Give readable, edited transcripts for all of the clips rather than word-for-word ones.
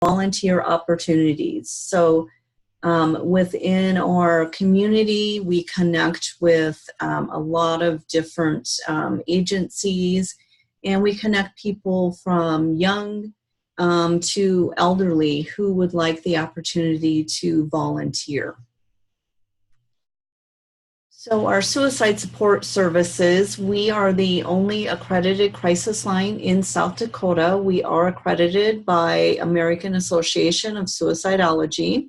volunteer opportunities. So within our community, we connect with a lot of different agencies, and we connect people from young to elderly who would like the opportunity to volunteer. So our suicide support services, we are the only accredited crisis line in South Dakota. We are accredited by American Association of Suicidology.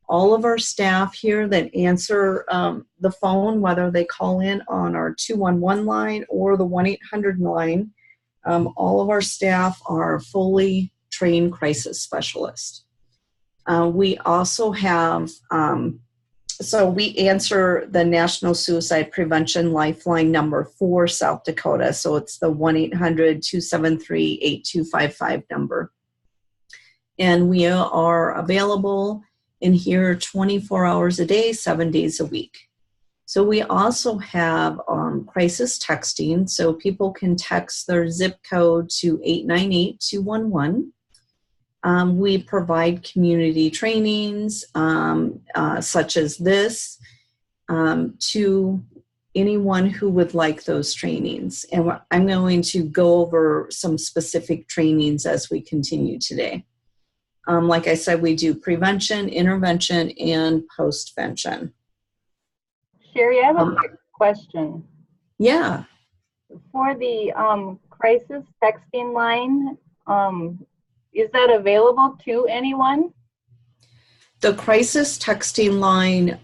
All of our staff here that answer the phone, whether they call in on our 211 line or the 1-800 line, all of our staff are fully trained crisis specialists. We also have, so we answer the National Suicide Prevention Lifeline number for South Dakota. So it's the 1-800-273-8255 number. And we are available in here 24 hours a day, 7 days a week. So we also have crisis texting, so people can text their zip code to 898-211. We provide community trainings such as this to anyone who would like those trainings. And I'm going to go over some specific trainings as we continue today. Like I said, we do prevention, intervention, and postvention. Sherry, I have a quick question. Yeah. For the crisis texting line, is that available to anyone? The crisis texting line,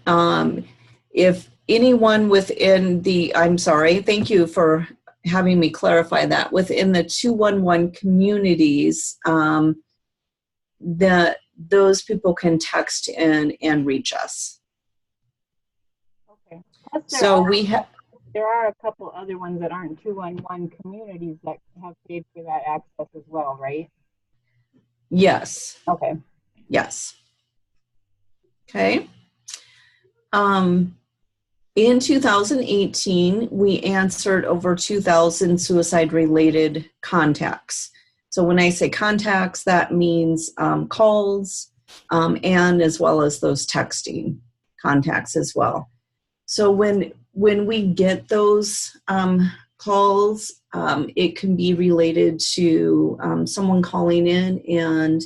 if anyone within the, I'm sorry, thank you for having me clarify that, within the 211 communities, that those people can text in and reach us. Okay. So we have, there are a couple other ones that aren't 211 communities that have paid for that access as well, right? yes. Okay. Yes. Okay. In 2018, we answered over 2,000 suicide-related contacts. So when I say contacts, that means calls and as well as those texting contacts as well. So when we get those calls, it can be related to someone calling in and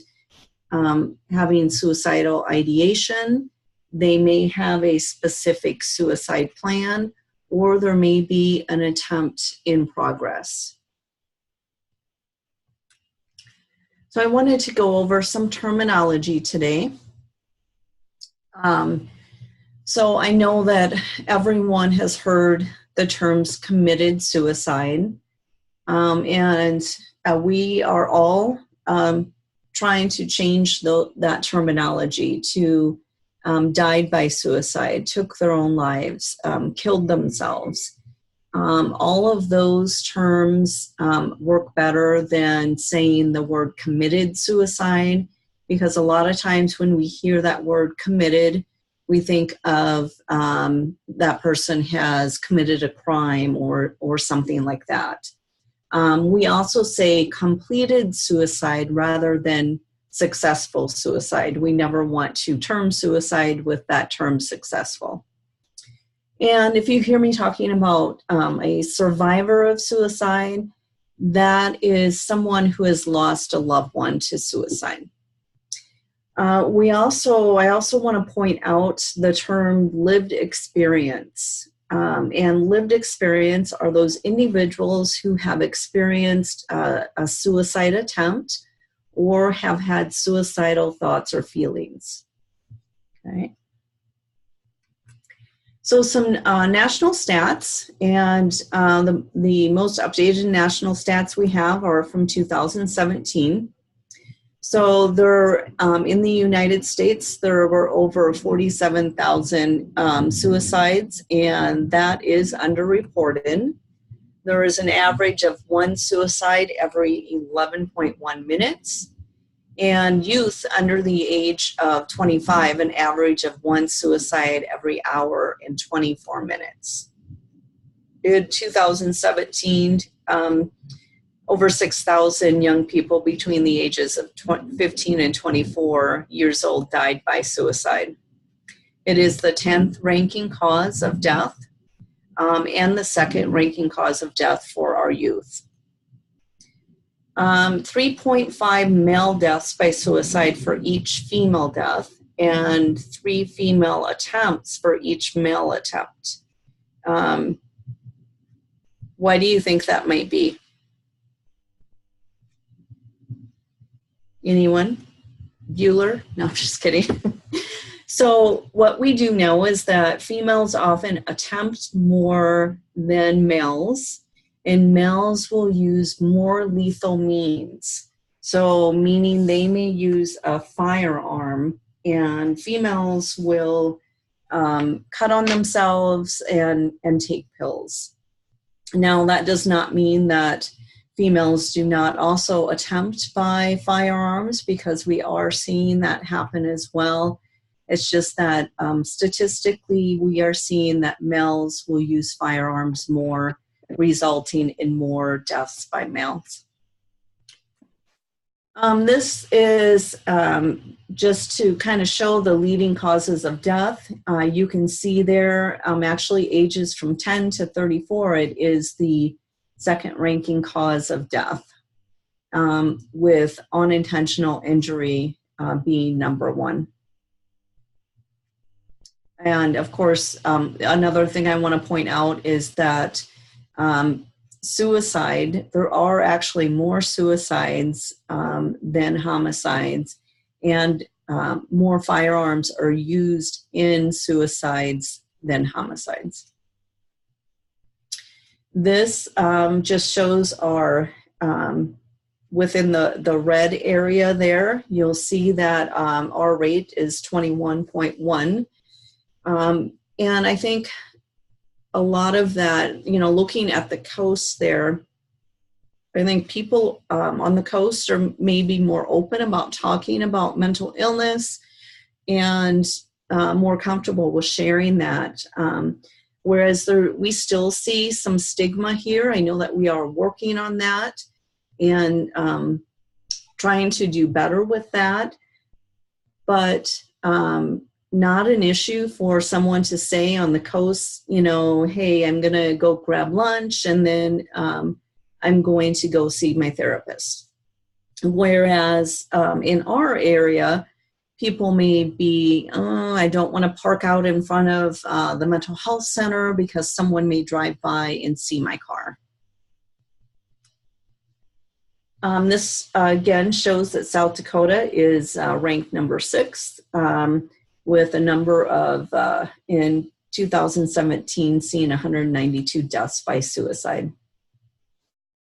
having suicidal ideation. They may have a specific suicide plan, or there may be an attempt in progress. So I wanted to go over some terminology today. So I know that everyone has heard the terms committed suicide, and we are all trying to change that terminology to died by suicide, took their own lives, killed themselves. All of those terms work better than saying the word committed suicide, because a lot of times when we hear that word committed, we think of that person has committed a crime or something like that. We also say completed suicide rather than successful suicide. We never want to term suicide with that term successful. And if you hear me talking about a survivor of suicide, that is someone who has lost a loved one to suicide. I also want to point out the term lived experience. And lived experience are those individuals who have experienced a suicide attempt or have had suicidal thoughts or feelings. Okay. So some national stats, and the most updated national stats we have are from 2017. So there, in the United States, there were over 47,000 suicides, and that is underreported. There is an average of one suicide every 11.1 minutes. And youth under the age of 25, an average of one suicide every hour and 24 minutes. In 2017, over 6,000 young people between the ages of 15 and 24 years old died by suicide. It is the 10th ranking cause of death, and the second ranking cause of death for our youth. 3.5 male deaths by suicide for each female death, and 3 female attempts for each male attempt. Why do you think that might be? Anyone? Bueller? No, I'm just kidding. So what we do know is that females often attempt more than males, and males will use more lethal means. So meaning they may use a firearm, and females will cut on themselves and take pills. Now, that does not mean that females do not also attempt by firearms, because we are seeing that happen as well. It's just that statistically, we are seeing that males will use firearms more, resulting in more deaths by males. This is just to kind of show the leading causes of death. You can see there, actually ages from 10 to 34, it is the second ranking cause of death, with unintentional injury being number 1. And of course, another thing I want to point out is that suicide, there are actually more suicides than homicides, and more firearms are used in suicides than homicides. This just shows our, within the red area there, you'll see that our rate is 21.1. And I think a lot of that, looking at the coast there, I think people on the coast are maybe more open about talking about mental illness and more comfortable with sharing that. Whereas we still see some stigma here. I know that we are working on that and trying to do better with that, but not an issue for someone to say on the coast, hey, I'm going to go grab lunch and then I'm going to go see my therapist. Whereas in our area, people may be, I don't want to park out in front of the mental health center because someone may drive by and see my car. This again shows that South Dakota is ranked number 6. With a number of, in 2017, seeing 192 deaths by suicide.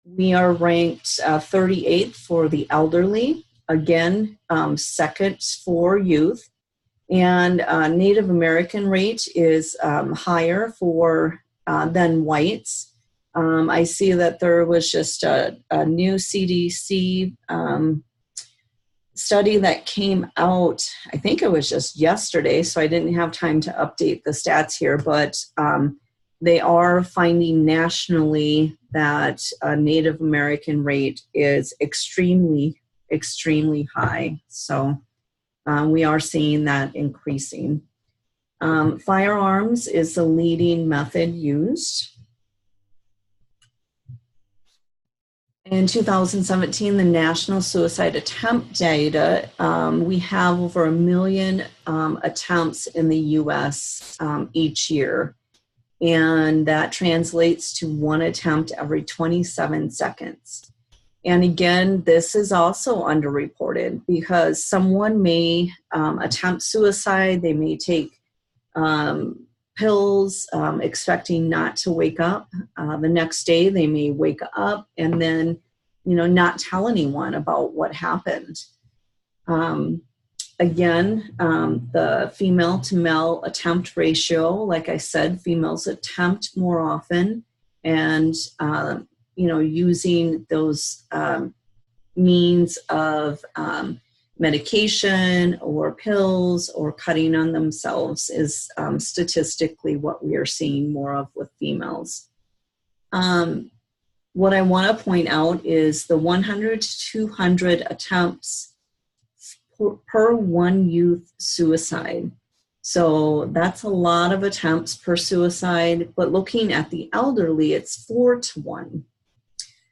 We are ranked 38th for the elderly, again, second for youth, and Native American rate is higher for than whites. I see that there was just a new CDC study that came out, I think it was just yesterday, so I didn't have time to update the stats here, but they are finding nationally that Native American rate is extremely, extremely high. So we are seeing that increasing. Firearms is the leading method used. In 2017, the national suicide attempt data, we have over 1 million attempts in the U.S. Each year, and that translates to 1 attempt every 27 seconds. And again, this is also underreported because someone may attempt suicide, they may take pills, expecting not to wake up. The next day they may wake up and then, not tell anyone about what happened. Again, the female to male attempt ratio, like I said, females attempt more often, and, using those means of medication or pills or cutting on themselves is statistically what we are seeing more of with females. what I want to point out is the 100 to 200 attempts per one youth suicide. So that's a lot of attempts per suicide, but looking at the elderly, it's 4 to 1.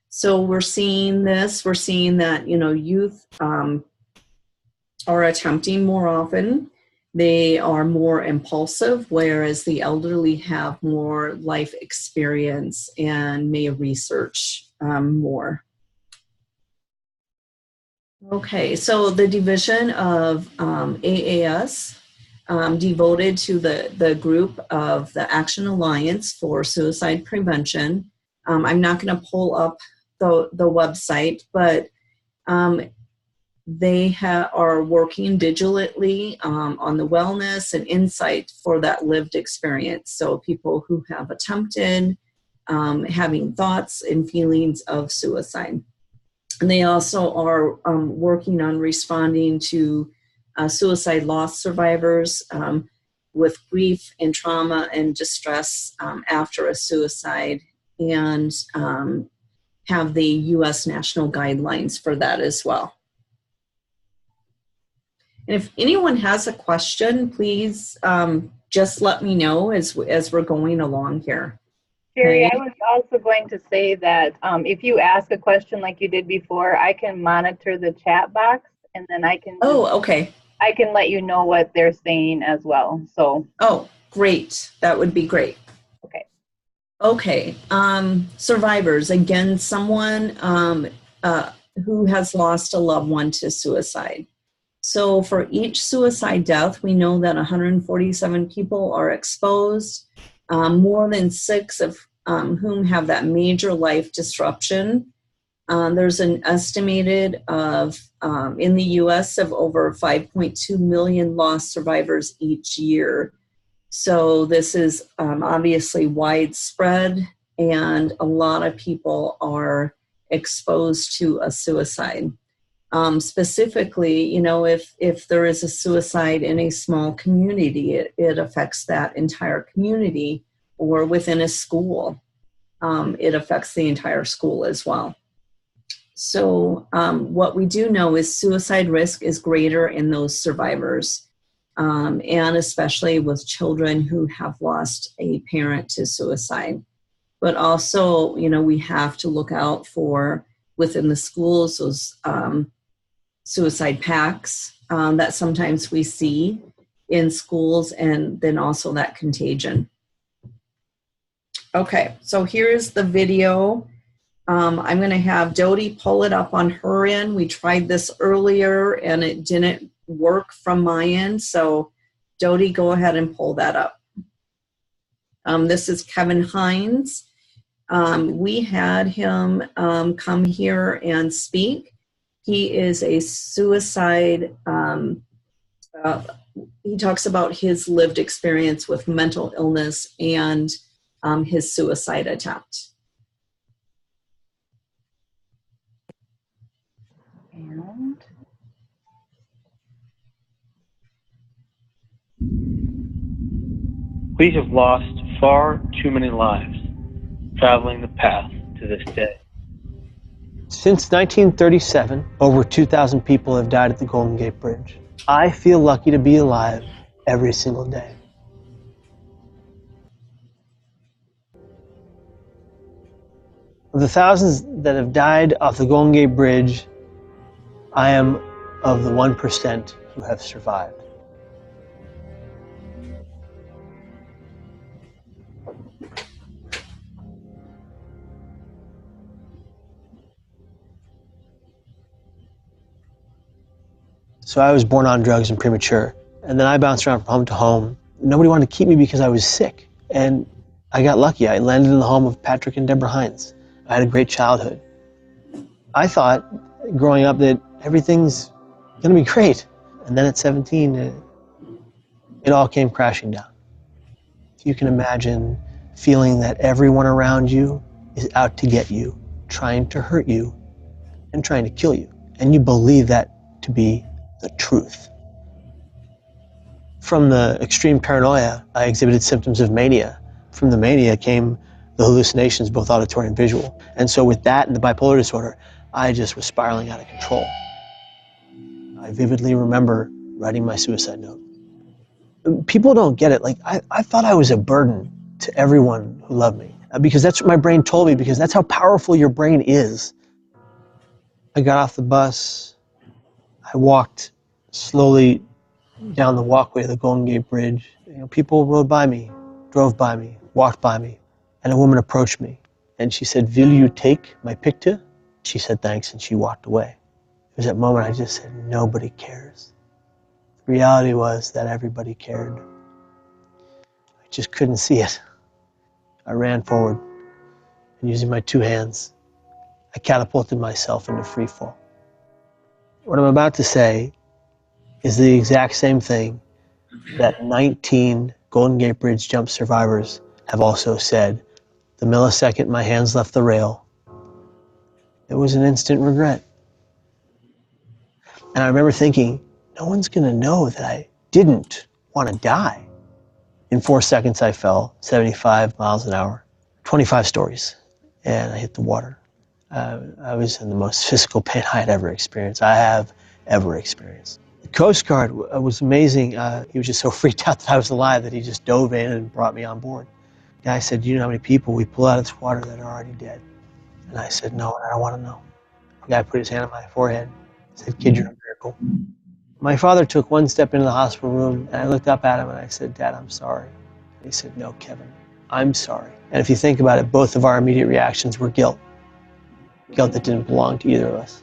So we're seeing that, youth are attempting more often. They are more impulsive, whereas the elderly have more life experience and may research more. Okay, so the division of AAS devoted to the group of the Action Alliance for Suicide Prevention. I'm not going to pull up the website, but they are working digitally on the wellness and insight for that lived experience. So people who have attempted, having thoughts and feelings of suicide. And they also are working on responding to suicide loss survivors with grief and trauma and distress after a suicide, and have the U.S. national guidelines for that as well. And if anyone has a question, please just let me know as we're going along here. Sherry, Okay. I was also going to say that if you ask a question like you did before, I can monitor the chat box, and then I can okay. I can let you know what they're saying as well. So. Oh, great. That would be great. Okay. Okay. Survivors. Again, someone who has lost a loved one to suicide. So for each suicide death, we know that 147 people are exposed, more than 6 of whom have that major life disruption. There's an estimated of, in the US, of over 5.2 million lost survivors each year. So this is obviously widespread, and a lot of people are exposed to a suicide. Specifically, if there is a suicide in a small community, it affects that entire community, or within a school, it affects the entire school as well. So what we do know is suicide risk is greater in those survivors, and especially with children who have lost a parent to suicide. But also, we have to look out for, within the schools, those suicide pacts that sometimes we see in schools, and then also that contagion. Okay, so here's the video. I'm going to have Dodie pull it up on her end. We tried this earlier and it didn't work from my end. So Dodie, go ahead and pull that up. This is Kevin Hines. We had him come here and speak. He is a suicide, he talks about his lived experience with mental illness and his suicide attempt. And we have lost far too many lives traveling the path to this day. Since 1937, over 2,000 people have died at the Golden Gate Bridge. I feel lucky to be alive every single day. Of the thousands that have died off the Golden Gate Bridge, I am of the 1% who have survived. So I was born on drugs and premature, and then I bounced around from home to home. Nobody wanted to keep me because I was sick, and I got lucky. I landed in the home of Patrick and Deborah Hines. I had a great childhood. I thought, growing up, that everything's gonna be great, and then at 17, it all came crashing down. If you can imagine feeling that everyone around you is out to get you, trying to hurt you, and trying to kill you, and you believe that to be the truth. From the extreme paranoia, I exhibited symptoms of mania. From the mania came the hallucinations, both auditory and visual. And so with that and the bipolar disorder, I just was spiraling out of control. I vividly remember writing my suicide note. People don't get it. Like, I thought I was a burden to everyone who loved me, because that's what my brain told me, because that's how powerful your brain is. I got off the bus. I walked slowly down the walkway of the Golden Gate Bridge. You know, people rode by me, drove by me, walked by me, and a woman approached me. And she said, "Will you take my picture?" She said thanks, and she walked away. It was that moment I just said, nobody cares. The reality was that everybody cared. I just couldn't see it. I ran forward, and using my two hands, I catapulted myself into free fall. What I'm about to say is the exact same thing that 19 Golden Gate Bridge jump survivors have also said. The millisecond my hands left the rail, it was an instant regret. And I remember thinking, no one's gonna know that I didn't want to die. In 4 seconds, I fell 75 miles an hour, 25 stories, and I hit the water. I was in the most physical pain I had ever experienced. I have ever experienced. The Coast Guard was amazing. He was just so freaked out that I was alive that he just dove in and brought me on board. The guy said, "Do you know how many people we pull out of this water that are already dead?" And I said, "No, I don't want to know." The guy put his hand on my forehead, said, "Kid, you're a miracle." My father took one step into the hospital room, and I looked up at him and I said, "Dad, I'm sorry." And he said, "No, Kevin, I'm sorry." And if you think about it, both of our immediate reactions were guilt. Guilt that didn't belong to either of us.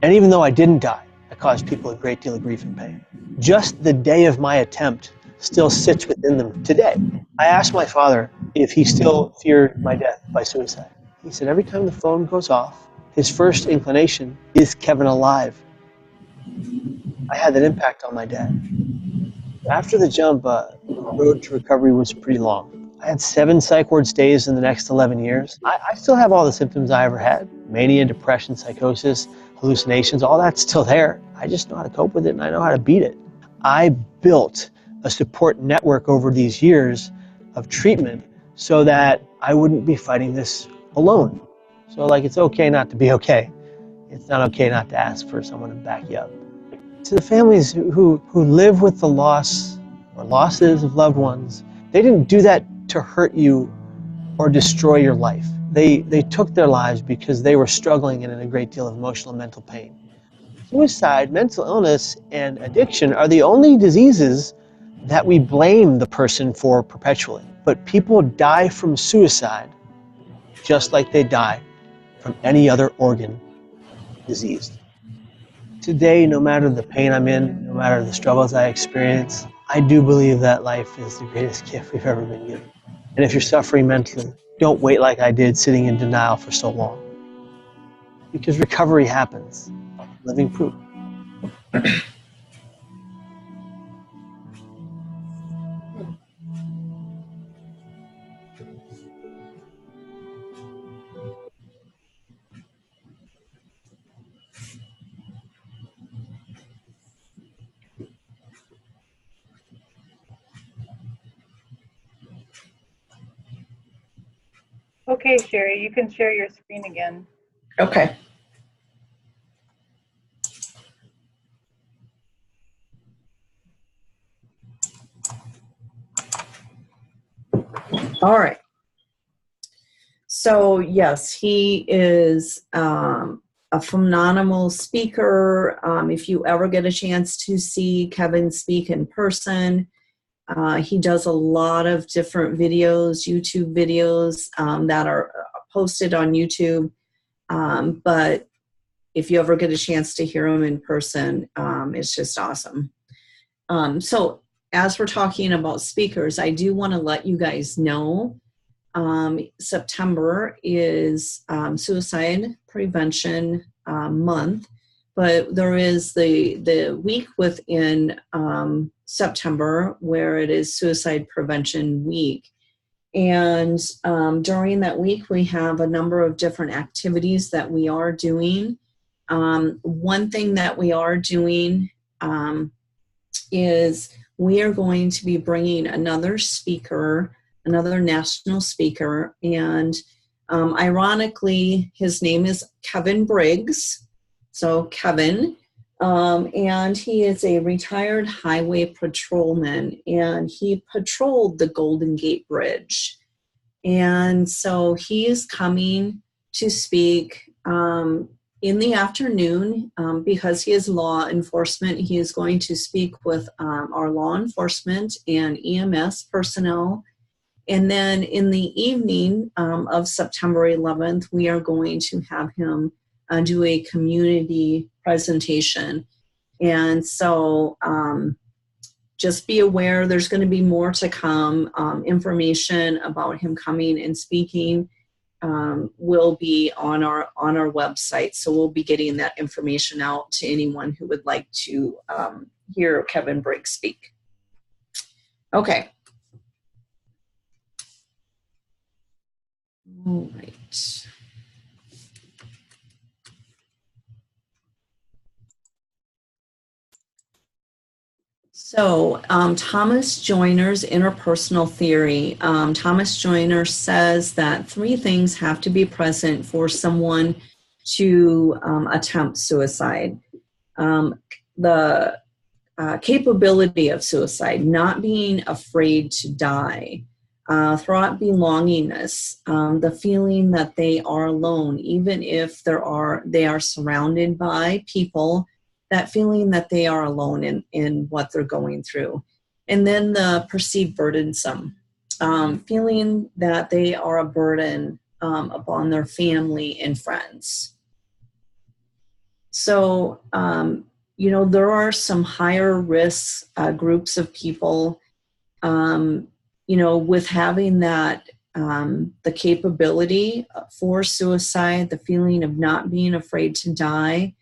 And even though I didn't die, I caused people a great deal of grief and pain. Just the day of my attempt still sits within them today. I asked my father if he still feared my death by suicide. He said every time the phone goes off, his first inclination is Kevin alive. I had that impact on my dad. After the jump, the road to recovery was pretty long. I had 7 psych ward stays in the next 11 years. I still have all the symptoms I ever had. Mania, depression, psychosis, hallucinations, all that's still there. I just know how to cope with it and I know how to beat it. I built a support network over these years of treatment so that I wouldn't be fighting this alone. So like, it's okay not to be okay. It's not okay not to ask for someone to back you up. To the families who live with the loss or losses of loved ones, they didn't do that to hurt you or destroy your life. They took their lives because they were struggling and in a great deal of emotional and mental pain. Suicide, mental illness, and addiction are the only diseases that we blame the person for perpetually. But people die from suicide just like they die from any other organ diseased. Today, no matter the pain I'm in, no matter the struggles I experience, I do believe that life is the greatest gift we've ever been given. And if you're suffering mentally, don't wait like I did, sitting in denial for so long. Because recovery happens. Living proof. Okay, Sherry, you can share your screen again. Okay. All right. So yes, he is a phenomenal speaker. If you ever get a chance to see Kevin speak in person, he does a lot of different videos, YouTube videos that are posted on YouTube. But if you ever get a chance to hear him in person, it's just awesome. So as we're talking about speakers, I do want to let you guys know September is Suicide Prevention Month, but there is the week within September where it is Suicide Prevention Week. And during that week, we have a number of different activities that we are doing. One thing that we are doing is we are going to be bringing another speaker another national speaker. And ironically, his name is Kevin Briggs. So Kevin, and he is a retired highway patrolman, and he patrolled the Golden Gate Bridge. And so he is coming to speak in the afternoon because he is law enforcement. He is going to speak with our law enforcement and EMS personnel. And then in the evening of September 11th, we are going to have him do a community presentation. And so just be aware there's going to be more to come. Information about him coming and speaking will be on our website. So we'll be getting that information out to anyone who would like to hear Kevin Briggs speak. Okay. All right. So Thomas Joiner's interpersonal theory. Thomas Joyner says that 3 things have to be present for someone to attempt suicide. The capability of suicide, not being afraid to die, thought belongingness, the feeling that they are alone, even if they are surrounded by people, that feeling that they are alone in what they're going through. And then the perceived burdensome, feeling that they are a burden upon their family and friends. So, there are some higher risk groups of people, with having that, the capability for suicide, the feeling of not being afraid to die.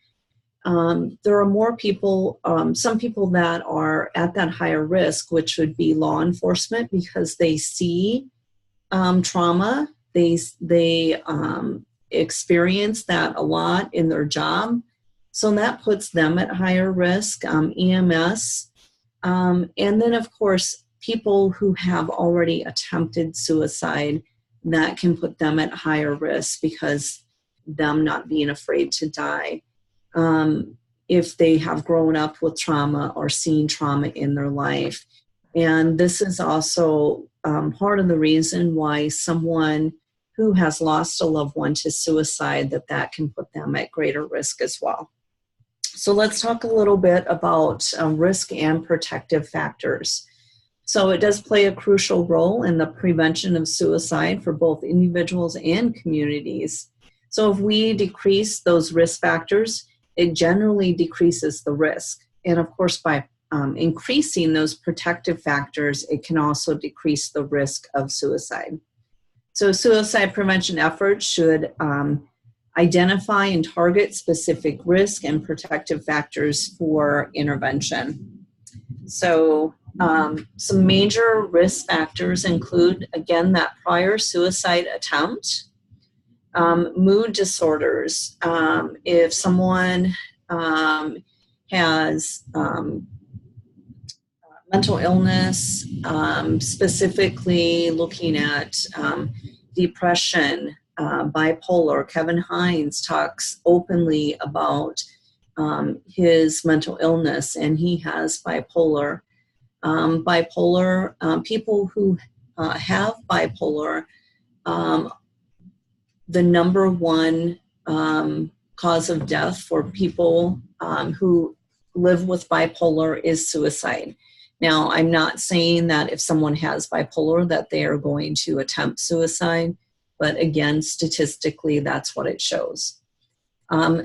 There are more people, some people that are at that higher risk, which would be law enforcement, because they see trauma. They experience that a lot in their job. So that puts them at higher risk, EMS. And then, of course, people who have already attempted suicide, that can put them at higher risk because them not being afraid to die. If they have grown up with trauma or seen trauma in their life. And this is also part of the reason why someone who has lost a loved one to suicide, that can put them at greater risk as well. So let's talk a little bit about risk and protective factors. So it does play a crucial role in the prevention of suicide for both individuals and communities. So if we decrease those risk factors, it generally decreases the risk. And of course, by increasing those protective factors, it can also decrease the risk of suicide. So suicide prevention efforts should identify and target specific risk and protective factors for intervention. So some major risk factors include, again, that prior suicide attempt, mood disorders. If someone has mental illness, specifically looking at depression, bipolar. Kevin Hines talks openly about his mental illness, and he has bipolar. People who have bipolar, the number one cause of death for people who live with bipolar is suicide. Now, I'm not saying that if someone has bipolar that they are going to attempt suicide, but again, statistically, that's what it shows.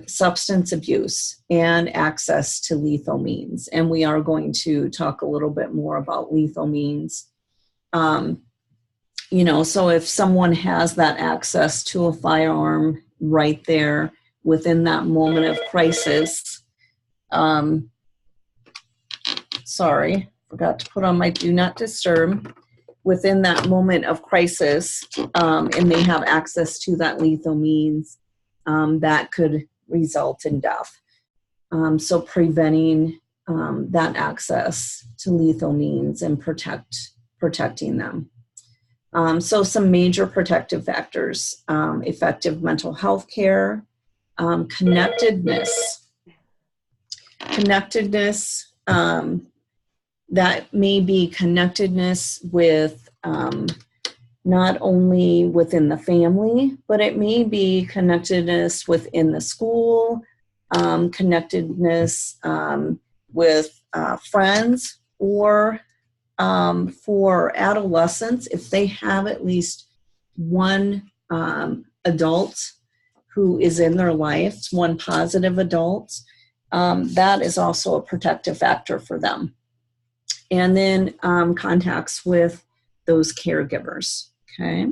Substance abuse and access to lethal means. And we are going to talk a little bit more about lethal means. So if someone has that access to a firearm right there within that moment of crisis, forgot to put on my do not disturb, within that moment of crisis, and they have access to that lethal means, that could result in death. So preventing that access to lethal means and protecting them. So some major protective factors: effective mental health care, connectedness. Connectedness, that may be connectedness with not only within the family, but it may be connectedness within the school, connectedness with friends, or for adolescents, if they have at least one adult who is in their life, one positive adult, that is also a protective factor for them. And then contacts with those caregivers, okay?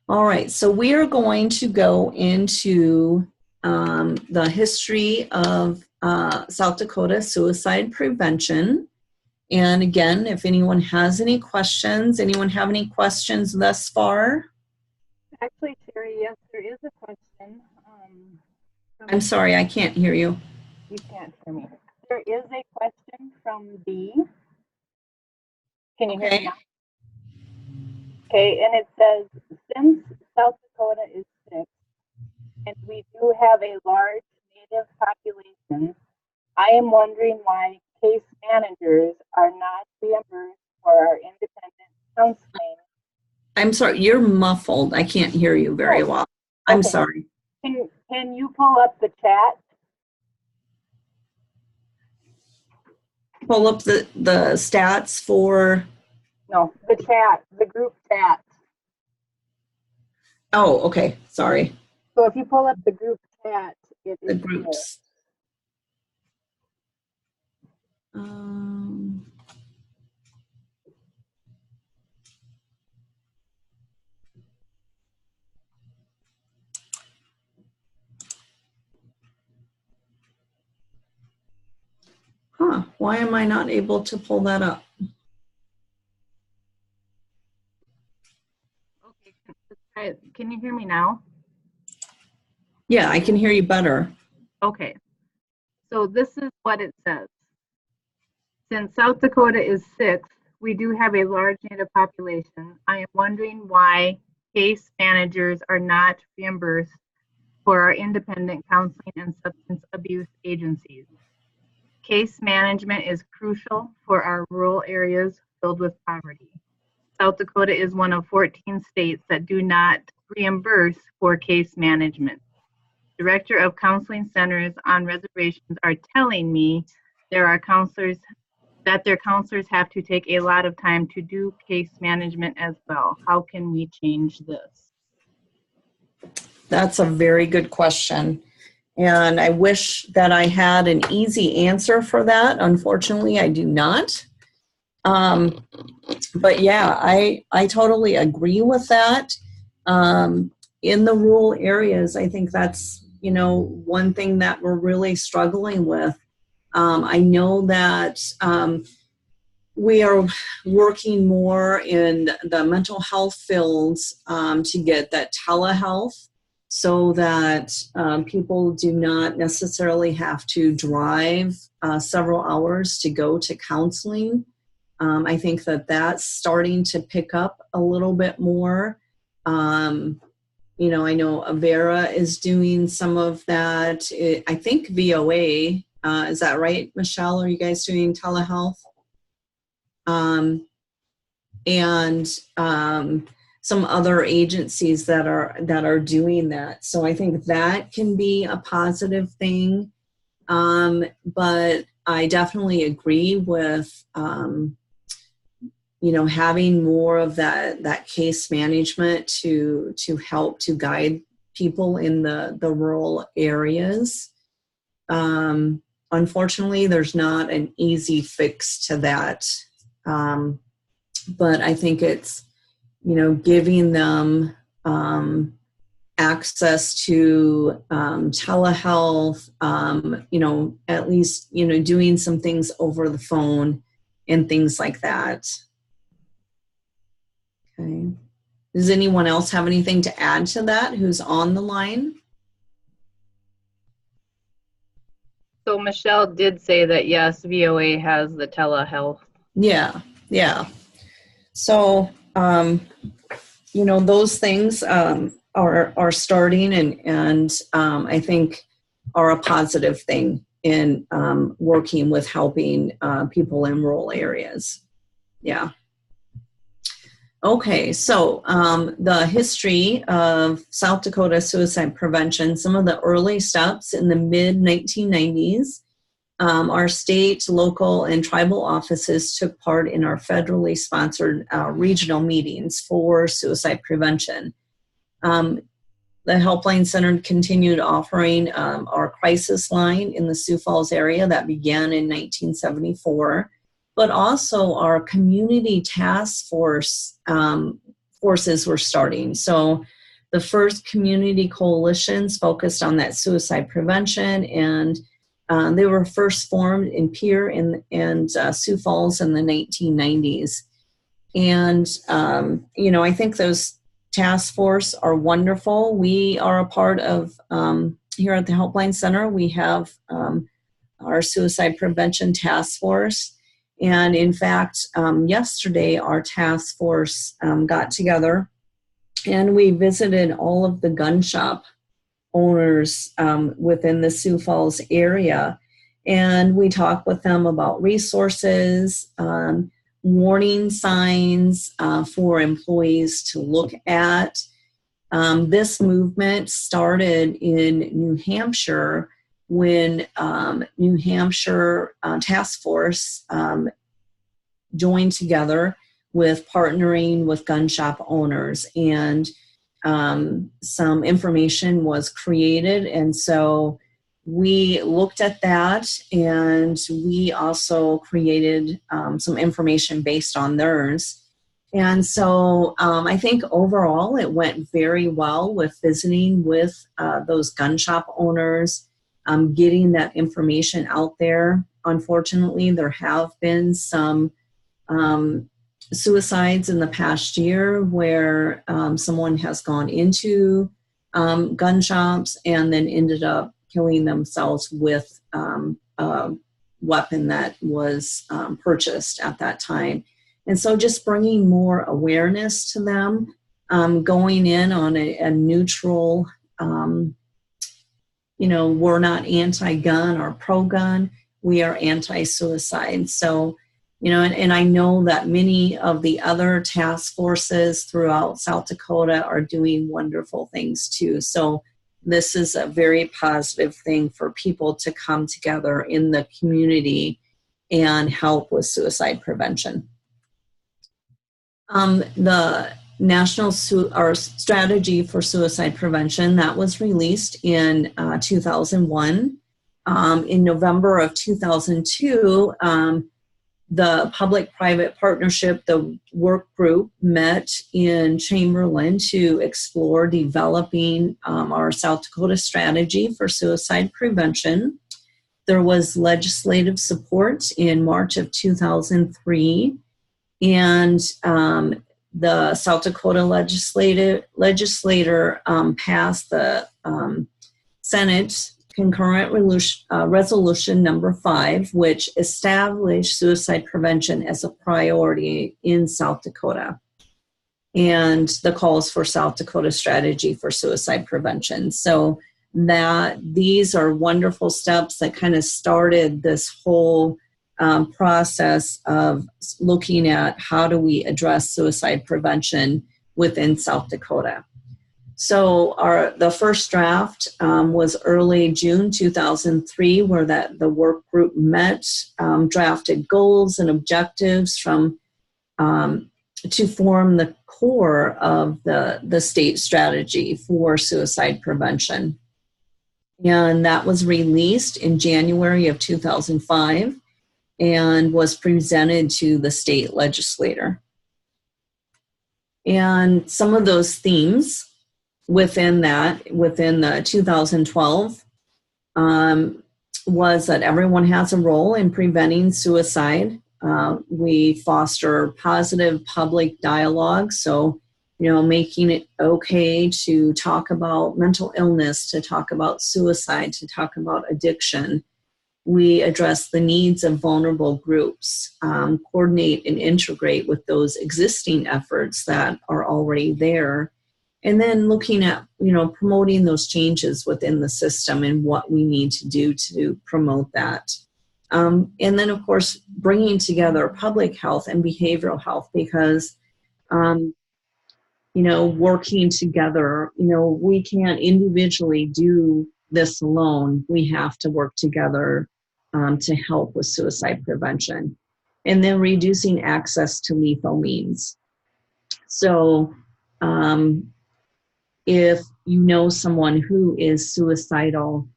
All right, so we are going to go into the history of South Dakota suicide prevention. And again, if anyone has any questions, anyone have any questions thus far? Actually, Sherry, yes, there is a question. I'm sorry, I can't hear you. You can't hear me. There is a question from B. Can you hear me Okay. now? Okay, and it says, since South Dakota is sick and we do have a large Native population, I am wondering why case managers are not reimbursed for our independent counseling. I'm sorry, you're muffled. I can't hear you very well. I'm okay. sorry. Can you pull up the chat? Pull up the stats for, No, the chat, the group chat. oh, okay, sorry. So if you pull up the group chat, it The is groups. Why am I not able to pull that up? Okay, can you hear me now? Yeah, I can hear you better. Okay, so this is what it says. Since South Dakota is sixth, we do have a large Native population. I am wondering why case managers are not reimbursed for our independent counseling and substance abuse agencies. Case management is crucial for our rural areas filled with poverty. South Dakota is one of 14 states that do not reimburse for case management. Director of Counseling Centers on reservations are telling me their counselors have to take a lot of time to do case management as well. How can we change this? That's a very good question. And I wish that I had an easy answer for that. Unfortunately, I do not. But yeah, I totally agree with that. In the rural areas, I think that's, one thing that we're really struggling with. I know that we are working more in the mental health fields to get that telehealth, so that people do not necessarily have to drive several hours to go to counseling. I think that that's starting to pick up a little bit more. I know Avera is doing some of that. I think VOA, is that right, Michelle? Are you guys doing telehealth? And some other agencies that are doing that. So I think that can be a positive thing. But I definitely agree with having more of that case management to help to guide people in the rural areas. Unfortunately, there's not an easy fix to that. But I think it's, giving them access to telehealth, at least, doing some things over the phone and things like that. Okay. Does anyone else have anything to add to that who's on the line? So Michelle did say that, yes, VOA has the telehealth. Yeah. So, those things are starting and I think are a positive thing in working with helping people in rural areas. Yeah. Okay, so the history of South Dakota suicide prevention, some of the early steps in the mid-1990s, our state, local, and tribal offices took part in our federally sponsored regional meetings for suicide prevention. The Helpline Center continued offering our crisis line in the Sioux Falls area that began in 1974. But also our community task forces were starting. So the first community coalitions focused on that suicide prevention, and they were first formed in Pierre and Sioux Falls in the 1990s. And, I think those task force are wonderful. We are a part of, here at the Helpline Center, we have our suicide prevention task force. And in fact, yesterday our task force got together and we visited all of the gun shop owners within the Sioux Falls area. And we talked with them about resources, warning signs for employees to look at. This movement started in New Hampshire when New Hampshire Task Force joined together with partnering with gun shop owners, and some information was created. And so we looked at that, and we also created some information based on theirs. And so I think overall it went very well with visiting with those gun shop owners, getting that information out there. Unfortunately, there have been some suicides in the past year where someone has gone into gun shops and then ended up killing themselves with a weapon that was purchased at that time. And so just bringing more awareness to them, going in on a neutral, we're not anti-gun or pro-gun, we are anti-suicide. So, and I know that many of the other task forces throughout South Dakota are doing wonderful things too. So this is a very positive thing for people to come together in the community and help with suicide prevention. The National Strategy for Suicide Prevention, that was released in 2001. In November of 2002, the public-private partnership, the work group, met in Chamberlain to explore developing our South Dakota strategy for suicide prevention. There was legislative support in March of 2003, and the South Dakota legislator passed the Senate Concurrent Resolution number 5, which established suicide prevention as a priority in South Dakota, and the calls for South Dakota strategy for suicide prevention. So that these are wonderful steps that kind of started this whole process of looking at how do we address suicide prevention within South Dakota. So the first draft was early June 2003, where the work group met, drafted goals and objectives to form the core of the state strategy for suicide prevention. And that was released in January of 2005 and was presented to the state legislator. And some of those themes within the 2012 was that everyone has a role in preventing suicide. We foster positive public dialogue, so making it okay to talk about mental illness, to talk about suicide, to talk about addiction. we address the needs of vulnerable groups, coordinate and integrate with those existing efforts that are already there, and then looking at, promoting those changes within the system and what we need to do to promote that. And then, of course, bringing together public health and behavioral health, because, working together, we can't individually do this alone. We have to work together to help with suicide prevention. And then reducing access to lethal means. So if you know someone who is suicidal,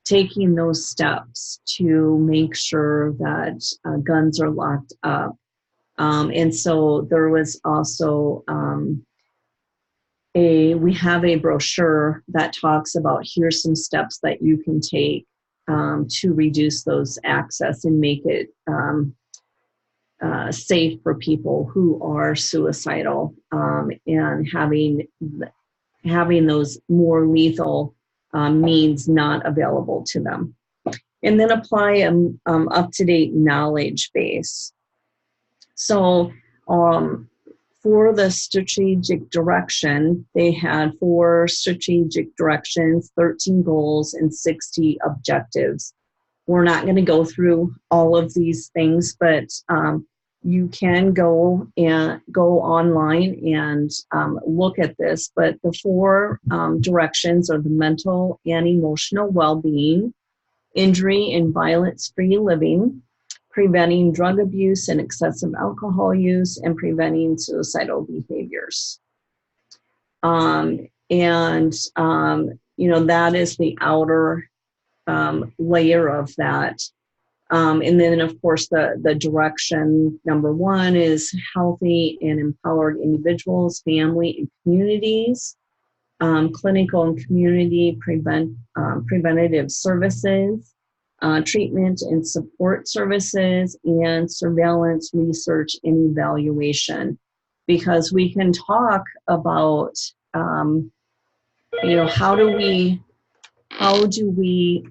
taking those steps to make sure that guns are locked up. And so there was also we have a brochure that talks about, here's some steps that you can take to reduce those access and make it safe for people who are suicidal, and having those more lethal means not available to them. And then apply an up-to-date knowledge base. So for the strategic direction, they had 4 strategic directions, 13 goals, and 60 objectives. We're not going to go through all of these things, but you can go online and look at this. But the 4 directions are the mental and emotional well-being, injury and violence-free living, preventing drug abuse and excessive alcohol use, and preventing suicidal behaviors. That is the outer layer of that. And then, of course, the direction number 1 is healthy and empowered individuals, family, and communities, clinical and community preventative services, treatment and support services, and surveillance, research, and evaluation. Because we can talk about, how do we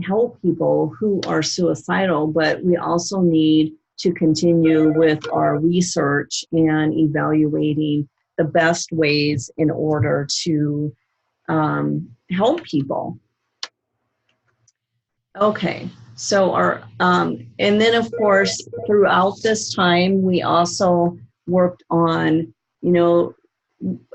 help people who are suicidal, but we also need to continue with our research and evaluating the best ways in order to help people. Okay, so and then of course, throughout this time, we also worked on,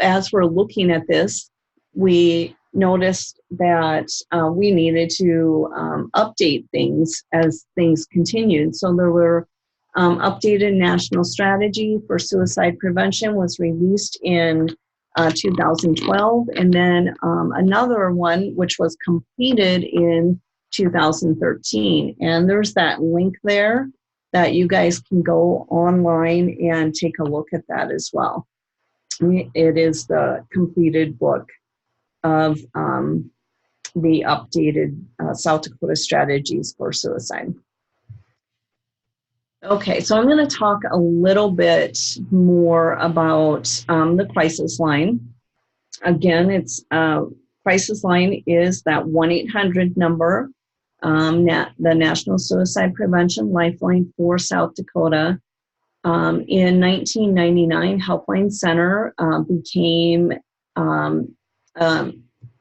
as we're looking at this, we noticed that we needed to update things as things continued. So there were updated national strategy for suicide prevention was released in 2012, and then another one which was completed in 2013. And there's that link there that you guys can go online and take a look at that as well. It is the completed book of the updated South Dakota strategies for suicide. Okay, so I'm going to talk a little bit more about the crisis line. Again, it's crisis line is that 1-800 number, the National Suicide Prevention Lifeline for South Dakota. In 1999, Helpline Center became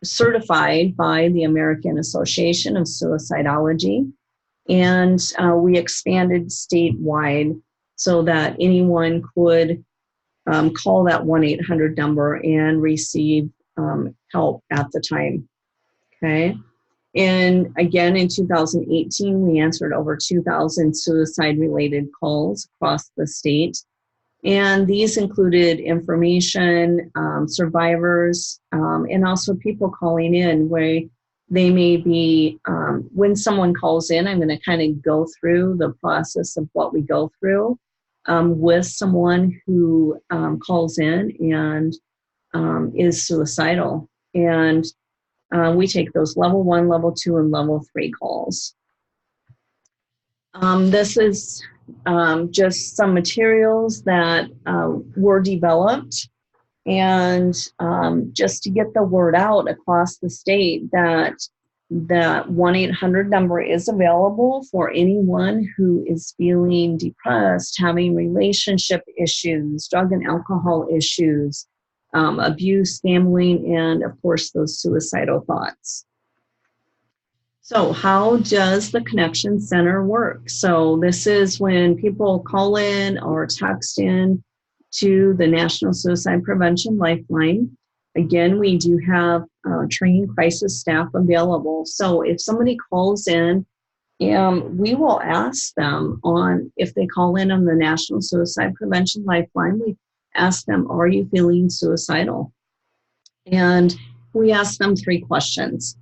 certified by the American Association of Suicidology, and we expanded statewide so that anyone could call that 1-800 number and receive help at the time. Okay. And again, in 2018, we answered over 2,000 suicide-related calls across the state. And these included information, survivors, and also people calling in where they may be, when someone calls in, I'm going to kind of go through the process of what we go through with someone who calls in and is suicidal. And we take those level 1, level 2, and level 3 calls. This is just some materials that were developed, and just to get the word out across the state that that 1-800 number is available for anyone who is feeling depressed, having relationship issues, drug and alcohol issues, abuse, gambling, and of course, those suicidal thoughts. So how does the Connection Center work? So this is when people call in or text in to the National Suicide Prevention Lifeline. Again, we do have trained crisis staff available. So if somebody calls in, we will ask them if they call in on the National Suicide Prevention Lifeline, we ask them, are you feeling suicidal? And we ask them 3 questions.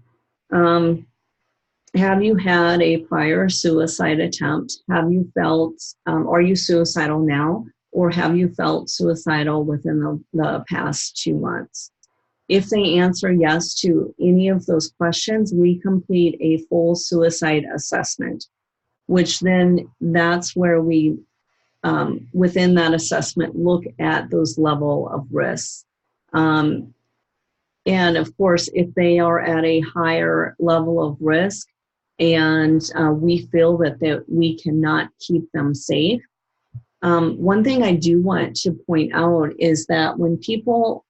Have you had a prior suicide attempt? Have you felt, are you suicidal now? Or have you felt suicidal within the past 2 months? If they answer yes to any of those questions, we complete a full suicide assessment, which then that's where we, within that assessment, look at those level of risks. And of course, if they are at a higher level of risk and we feel that we cannot keep them safe, one thing I do want to point out is that when people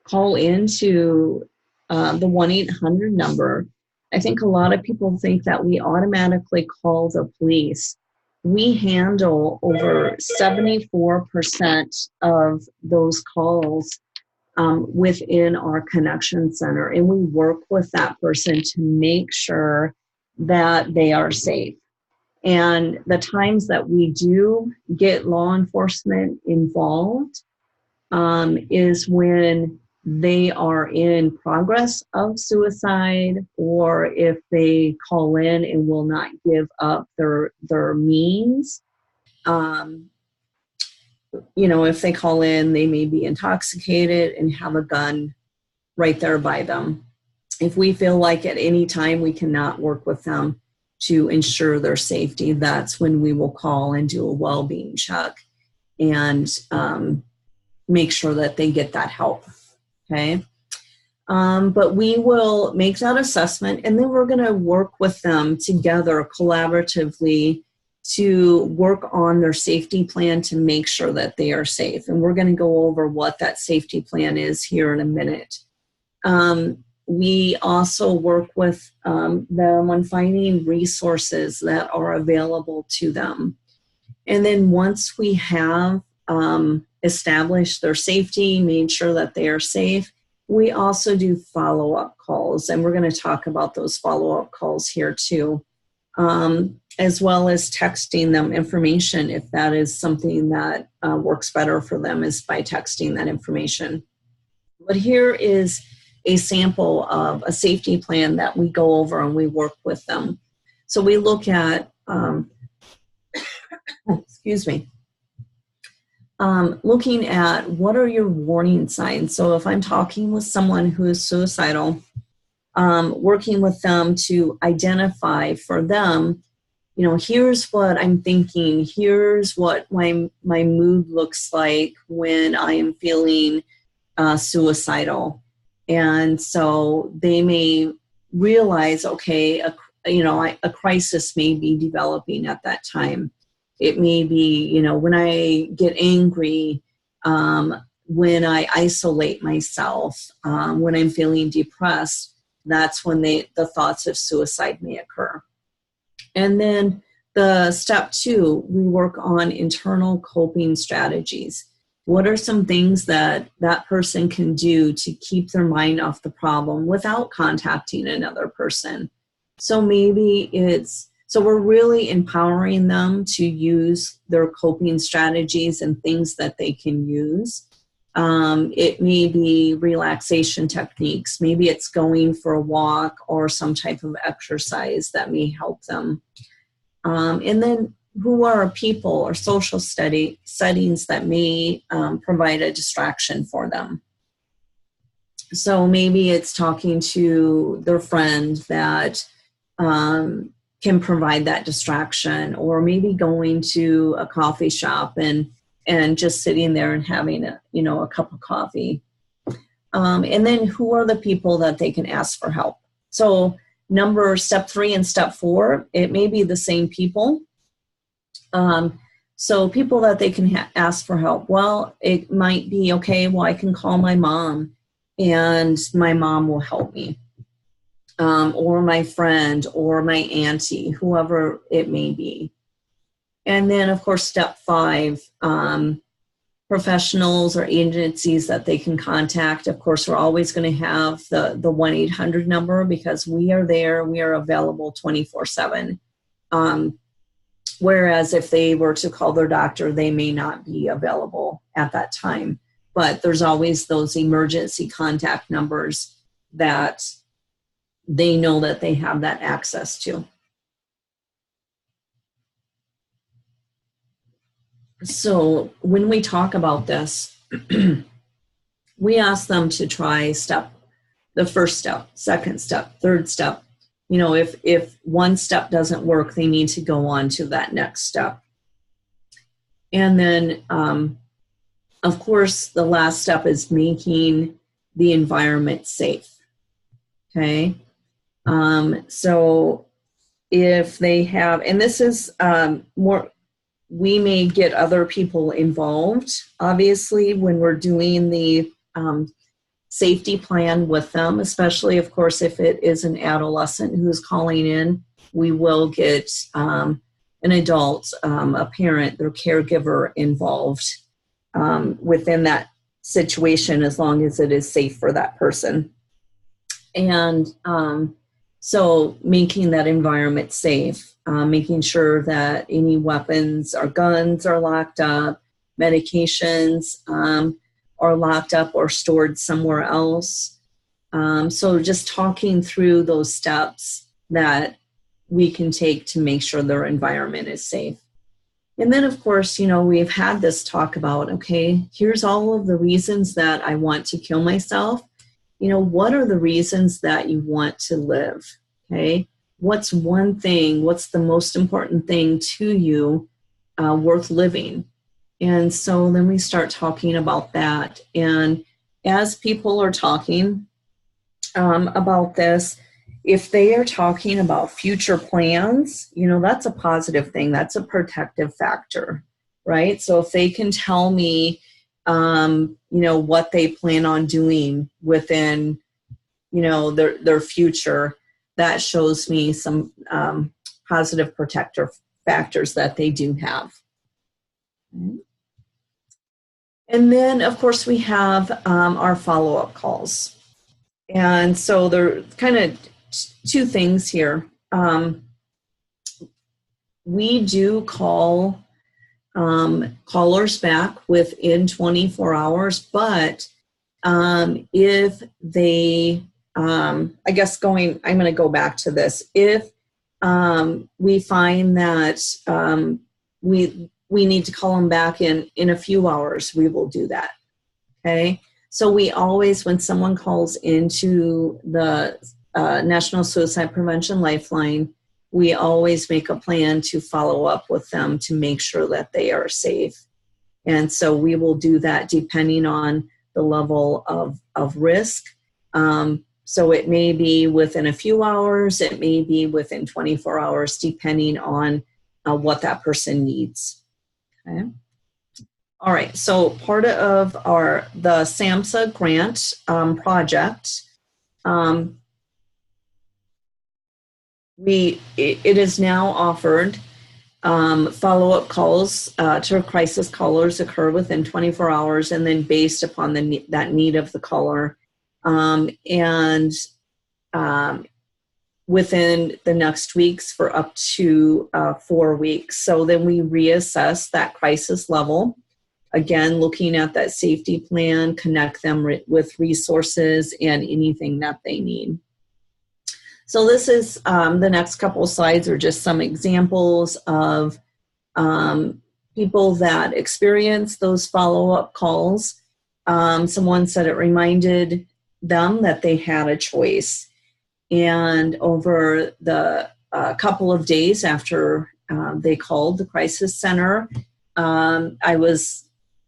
call into the 1-800 number, I think a lot of people think that we automatically call the police. We handle over 74% of those calls within our Connection Center, and we work with that person to make sure that they are safe. And the times that we do get law enforcement involved is when they are in progress of suicide, or if they call in and will not give up their means. If they call in, they may be intoxicated and have a gun right there by them. If we feel like at any time we cannot work with them to ensure their safety, that's when we will call and do a well-being check and make sure that they get that help. Okay. But we will make that assessment, and then we're going to work with them together collaboratively to work on their safety plan to make sure that they are safe. And we're going to go over what that safety plan is here in a minute. We also work with them on finding resources that are available to them. And then once we have established their safety, made sure that they are safe, we also do follow-up calls. And we're going to talk about those follow-up calls here too, as well as texting them information if that is something that works better for them, is by texting that information. But here is a sample of a safety plan that we go over and we work with them. So we look at, looking at what are your warning signs. So if I'm talking with someone who is suicidal, working with them to identify for them, here's what I'm thinking, here's what my mood looks like when I am feeling suicidal. And so they may realize, okay, a crisis may be developing at that time. It may be, when I get angry, when I isolate myself, when I'm feeling depressed, that's when the thoughts of suicide may occur. And then the step 2, we work on internal coping strategies. What are some things that person can do to keep their mind off the problem without contacting another person? So maybe so we're really empowering them to use their coping strategies and things that they can use. It may be relaxation techniques. Maybe it's going for a walk or some type of exercise that may help them. And then who are people or social settings that may provide a distraction for them. So maybe it's talking to their friend that can provide that distraction, or maybe going to a coffee shop and just sitting there and having a cup of coffee. And then who are the people that they can ask for help? So step 3 and step 4, it may be the same people. So people that they can ask for help. Well, it might be, okay, well, I can call my mom and my mom will help me. Or my friend or my auntie, whoever it may be. And then, of course, step 5, professionals or agencies that they can contact. Of course, we're always going to have the 1-800 number because we are there. We are available 24/7. Whereas if they were to call their doctor, they may not be available at that time. But there's always those emergency contact numbers that they know that they have that access to. So when we talk about this, we ask them to try the first step, second step, third step. You know, if one step doesn't work, they need to go on to that next step. And then, of course, the last step is making the environment safe. Okay. So if they have, and this is more, we may get other people involved, obviously, when we're doing the safety plan with them, especially, of course, if it is an adolescent who's calling in, we will get an adult, a parent, their caregiver involved within that situation as long as it is safe for that person. And so making that environment safe, making sure that any weapons or guns are locked up, medications are locked up or stored somewhere else. So just talking through those steps that we can take to make sure their environment is safe. And then, of course, you know, we've had this talk about, okay, here's all of the reasons that I want to kill myself. You know, what are the reasons that you want to live? Okay. What's one thing, what's the most important thing to you worth living? And so then we start talking about that. And as people are talking about this, if they are talking about future plans, you know, that's a positive thing. That's a protective factor, right? So if they can tell me, you know, what they plan on doing within, you know, their future, that shows me some positive protective factors that they do have. Okay. And then, of course, we have our follow-up calls. And so there are kind of two things here. We do call callers back within 24 hours, but if they, I guess I'm going to go back to this. If we find that we need to call them back in a few hours, we will do that. Okay. So we always, when someone calls into the National Suicide Prevention Lifeline, we always make a plan to follow up with them to make sure that they are safe. And so we will do that depending on the level of risk. So it may be within a few hours, it may be within 24 hours, depending on what that person needs. Okay. All right, so part of the SAMHSA grant project, it is now offered. Follow-up calls to crisis callers occur within 24 hours, and then based upon that need of the caller, and within the next weeks for up to 4 weeks. So then we reassess that crisis level. Again, looking at that safety plan, connect them with resources and anything that they need. So this is the next couple of slides are just some examples of people that experience those follow-up calls. Someone said it reminded them that they had a choice. And over the couple of days after they called the crisis center, I was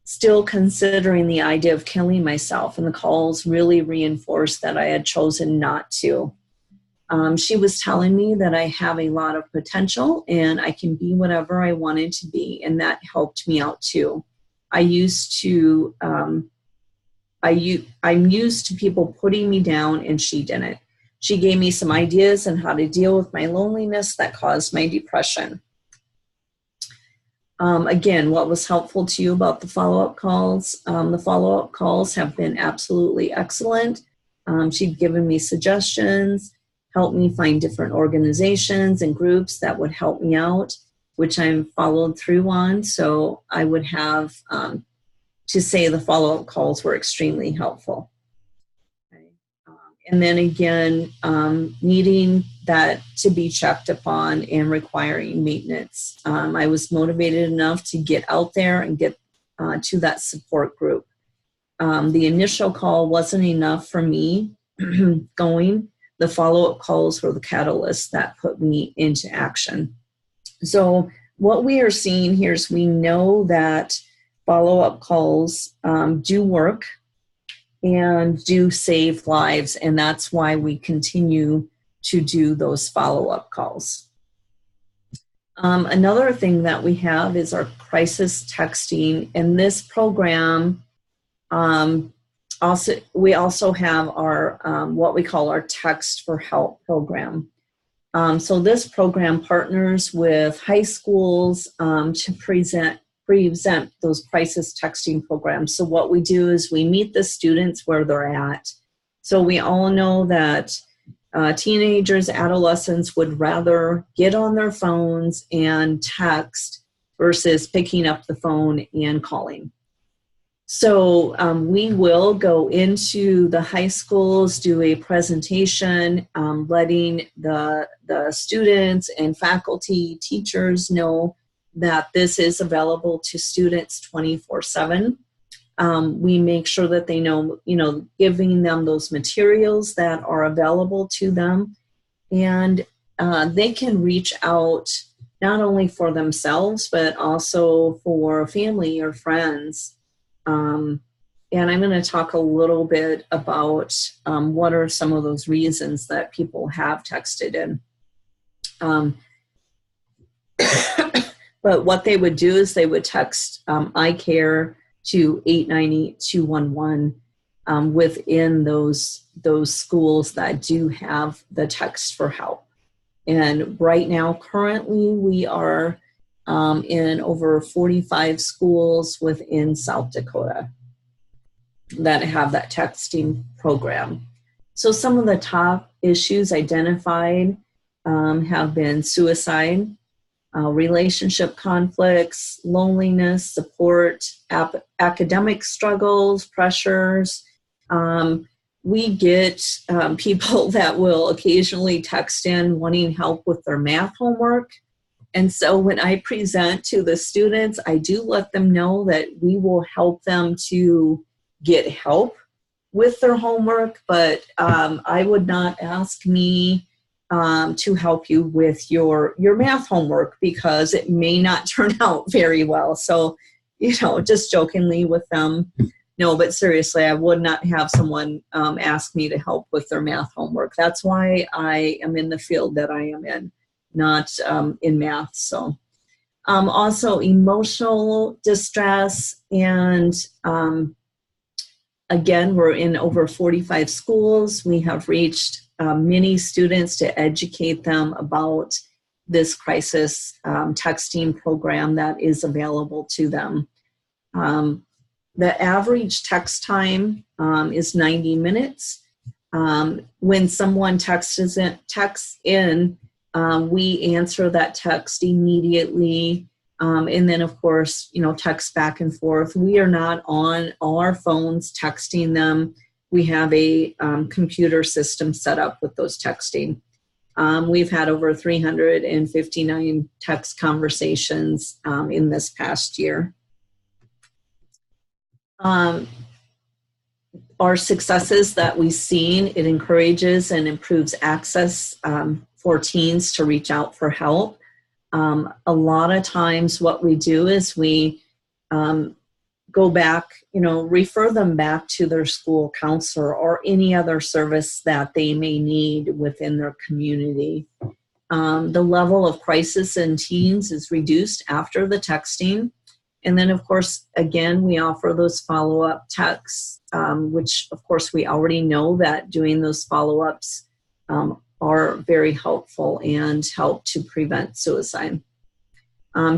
still considering the idea of killing myself, and the calls really reinforced that I had chosen not to. She was telling me that I have a lot of potential and I can be whatever I wanted to be, and that helped me out too. I'm used to people putting me down, and she didn't. She gave me some ideas on how to deal with my loneliness that caused my depression. Again, what was helpful to you about the follow-up calls? The follow-up calls have been absolutely excellent. She'd given me suggestions, helped me find different organizations and groups that would help me out, which I've followed through on. So I would have to say the follow-up calls were extremely helpful. Okay. And then again, needing that to be checked upon and requiring maintenance. I was motivated enough to get out there and get to that support group. The initial call wasn't enough for me going. The follow-up calls were the catalyst that put me into action. So what we are seeing here is we know that follow-up calls do work and do save lives, and that's why we continue to do those follow-up calls. Another thing that we have is our crisis texting, and this program we also have our what we call our Text for Help program. So this program partners with high schools to present those crisis texting programs. So what we do is we meet the students where they're at. So we all know that teenagers, adolescents would rather get on their phones and text versus picking up the phone and calling. So we will go into the high schools, do a presentation, letting the students and faculty, teachers know that this is available to students 24/7. We make sure that they know, giving them those materials that are available to them, and they can reach out not only for themselves, but also for family or friends. And I'm going to talk a little bit about what are some of those reasons that people have texted in. But what they would do is they would text I care to 898-211 within those schools that do have the text for help. And right now, currently, we are in over 45 schools within South Dakota that have that texting program. So some of the top issues identified have been suicide, relationship conflicts, loneliness, support, academic struggles, pressures. We get people that will occasionally text in wanting help with their math homework. And so when I present to the students, I do let them know that we will help them to get help with their homework, but I would not ask me to help you with your math homework because it may not turn out very well. So, just jokingly with them, no, but seriously, I would not have someone ask me to help with their math homework. That's why I am in the field that I am in, not in math. So also emotional distress, and again, we're in over 45 schools. We have reached many students to educate them about this crisis texting program that is available to them. The average text time is 90 minutes. When someone texts in, we answer that text immediately. And then, of course, text back and forth. We are not on our phones texting them. We have a computer system set up with those texting. We've had over 359 text conversations in this past year. Our successes that we've seen, it encourages and improves access for teens to reach out for help. A lot of times what we do is we go back, refer them back to their school counselor or any other service that they may need within their community. The level of crisis in teens is reduced after the texting. And then, of course, again, we offer those follow-up texts, which, of course, we already know that doing those follow-ups are very helpful and help to prevent suicide.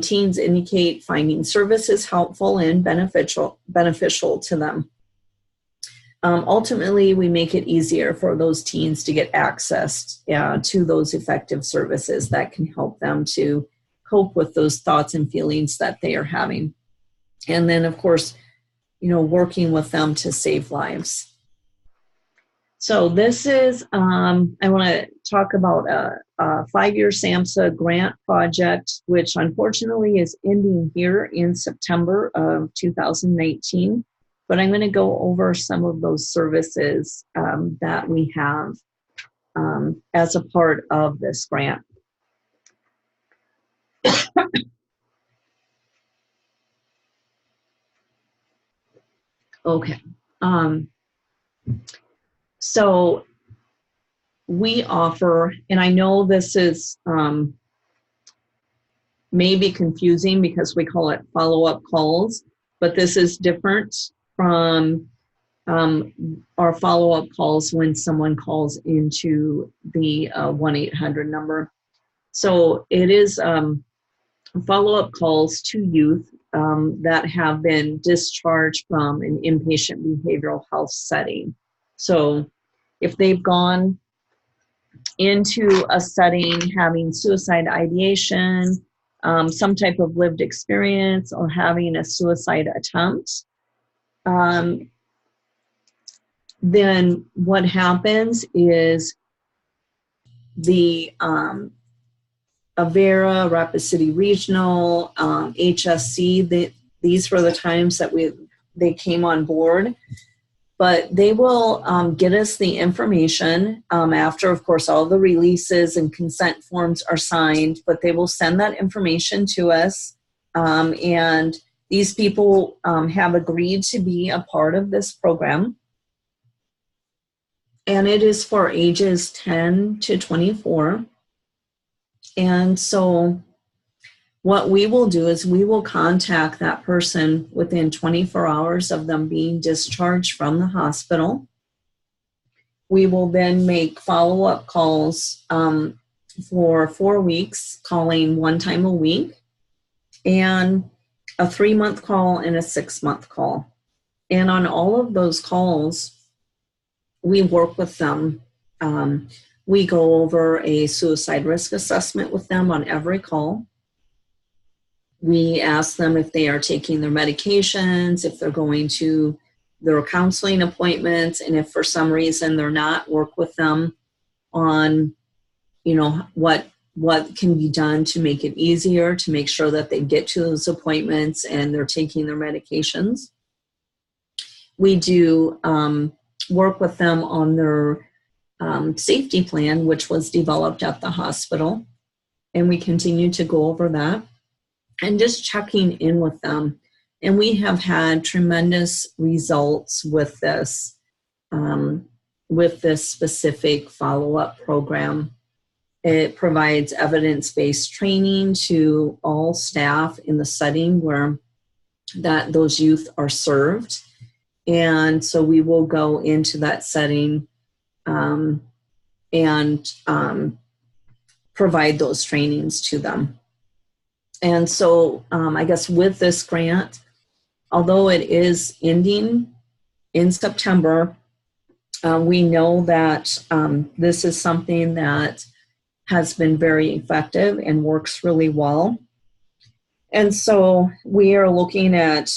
Teens indicate finding services helpful and beneficial to them. Ultimately, we make it easier for those teens to get access to those effective services that can help them to cope with those thoughts and feelings that they are having. And then, of course, working with them to save lives. So this is, I want to talk about a 5-year SAMHSA grant project, which unfortunately is ending here in September of 2019. But I'm going to go over some of those services that we have as a part of this grant. Okay. So we offer, and I know this is maybe confusing because we call it follow-up calls, but this is different from our follow-up calls when someone calls into the 1-800 number. So it is follow-up calls to youth that have been discharged from an inpatient behavioral health setting. So if they've gone into a setting having suicide ideation, some type of lived experience, or having a suicide attempt, then what happens is the Avera, Rapid City Regional, HSC, these were the times that they came on board. But they will get us the information after, of course, all the releases and consent forms are signed, but they will send that information to us. And these people have agreed to be a part of this program. And it is for ages 10 to 24. And so what we will do is we will contact that person within 24 hours of them being discharged from the hospital. We will then make follow-up calls for 4 weeks, calling 1 time a week, and a 3-month call and a 6-month call. And on all of those calls, we work with them. We go over a suicide risk assessment with them on every call. We ask them if they are taking their medications, if they're going to their counseling appointments, and if for some reason they're not, work with them on, what can be done to make it easier, to make sure that they get to those appointments and they're taking their medications. We do work with them on their safety plan, which was developed at the hospital, and we continue to go over that. And just checking in with them. And we have had tremendous results with this specific follow-up program. It provides evidence-based training to all staff in the setting where those youth are served. And so we will go into that setting and provide those trainings to them. And so I guess with this grant, although it is ending in September, we know that this is something that has been very effective and works really well. And so we are looking at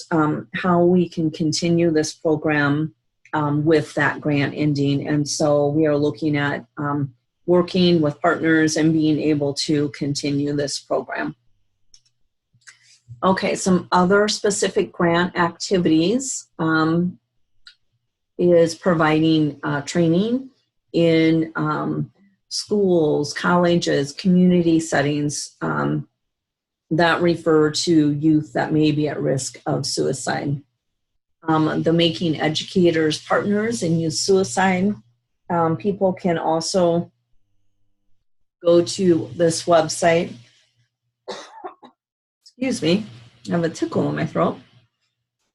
how we can continue this program with that grant ending. And so we are looking at working with partners and being able to continue this program. Okay, some other specific grant activities is providing training in schools, colleges, community settings that refer to youth that may be at risk of suicide. the Making Educators Partners in Youth Suicide. People can also go to this website. Excuse me, I have a tickle in my throat.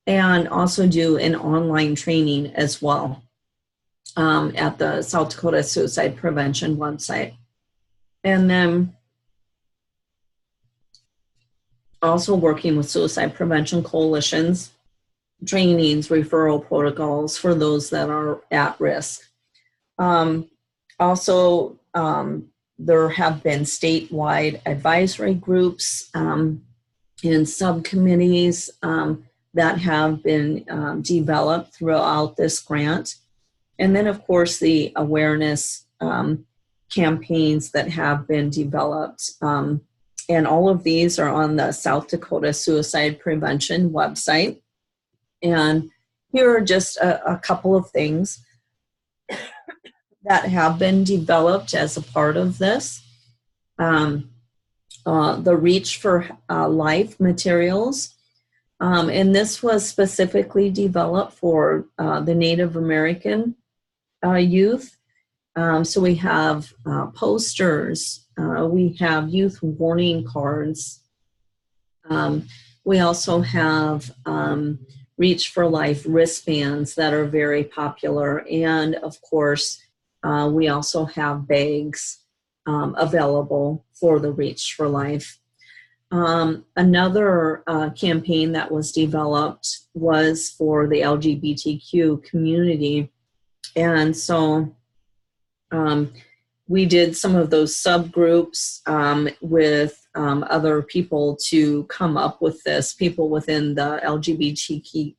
And also do an online training as well at the South Dakota Suicide Prevention website. And then also working with suicide prevention coalitions, trainings, referral protocols for those that are at risk. Also, there have been statewide advisory groups and subcommittees that have been developed throughout this grant. And then, of course, the awareness campaigns that have been developed. And all of these are on the South Dakota Suicide Prevention website. And here are just a couple of things that have been developed as a part of this. The Reach for Life materials. And this was specifically developed for the Native American youth. So we have posters, we have youth warning cards. We also have Reach for Life wristbands that are very popular. And of course, we also have bags available for the Reach for Life. Another campaign that was developed was for the LGBTQ community. And so we did some of those subgroups with other people to come up with this, people within the LGBTQ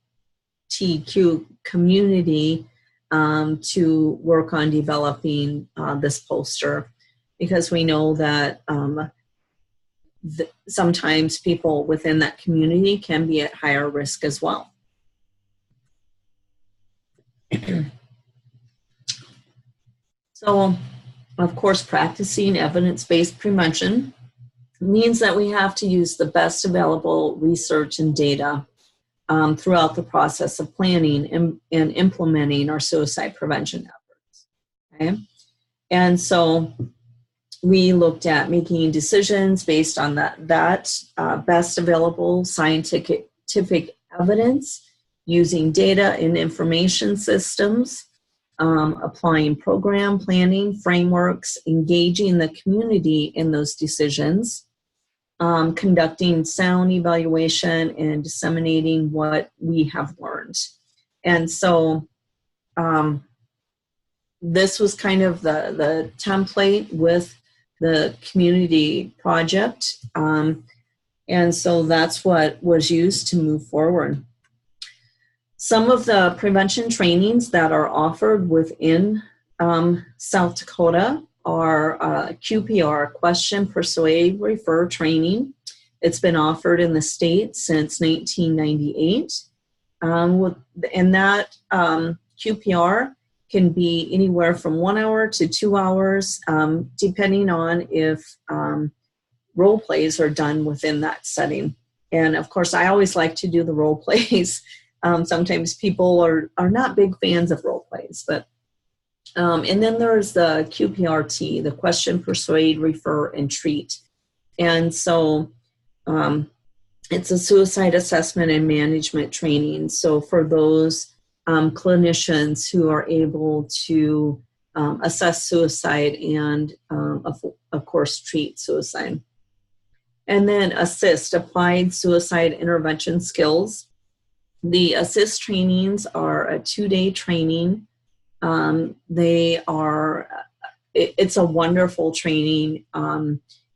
community to work on developing this poster, because we know that sometimes people within that community can be at higher risk as well. So, of course, practicing evidence-based prevention means that we have to use the best available research and data throughout the process of planning and implementing our suicide prevention efforts. Okay? And so we looked at making decisions based on that best available scientific evidence, using data and information systems, applying program planning frameworks, engaging the community in those decisions, conducting sound evaluation, and disseminating what we have learned. And so this was kind of the template with the community project. And so that's what was used to move forward. Some of the prevention trainings that are offered within South Dakota are QPR, Question, Persuade, Refer training. It's been offered in the state since 1998. And that QPR can be anywhere from 1 hour to 2 hours, depending on if role plays are done within that setting. And of course, I always like to do the role plays. Sometimes people are not big fans of role plays, but and then there's the QPRT, the Question, Persuade, Refer, and Treat. And so it's a suicide assessment and management training. So for those clinicians who are able to assess suicide and, of course, treat suicide. And then ASSIST, Applied Suicide Intervention Skills. The ASSIST trainings are a 2-day training. It's a wonderful training.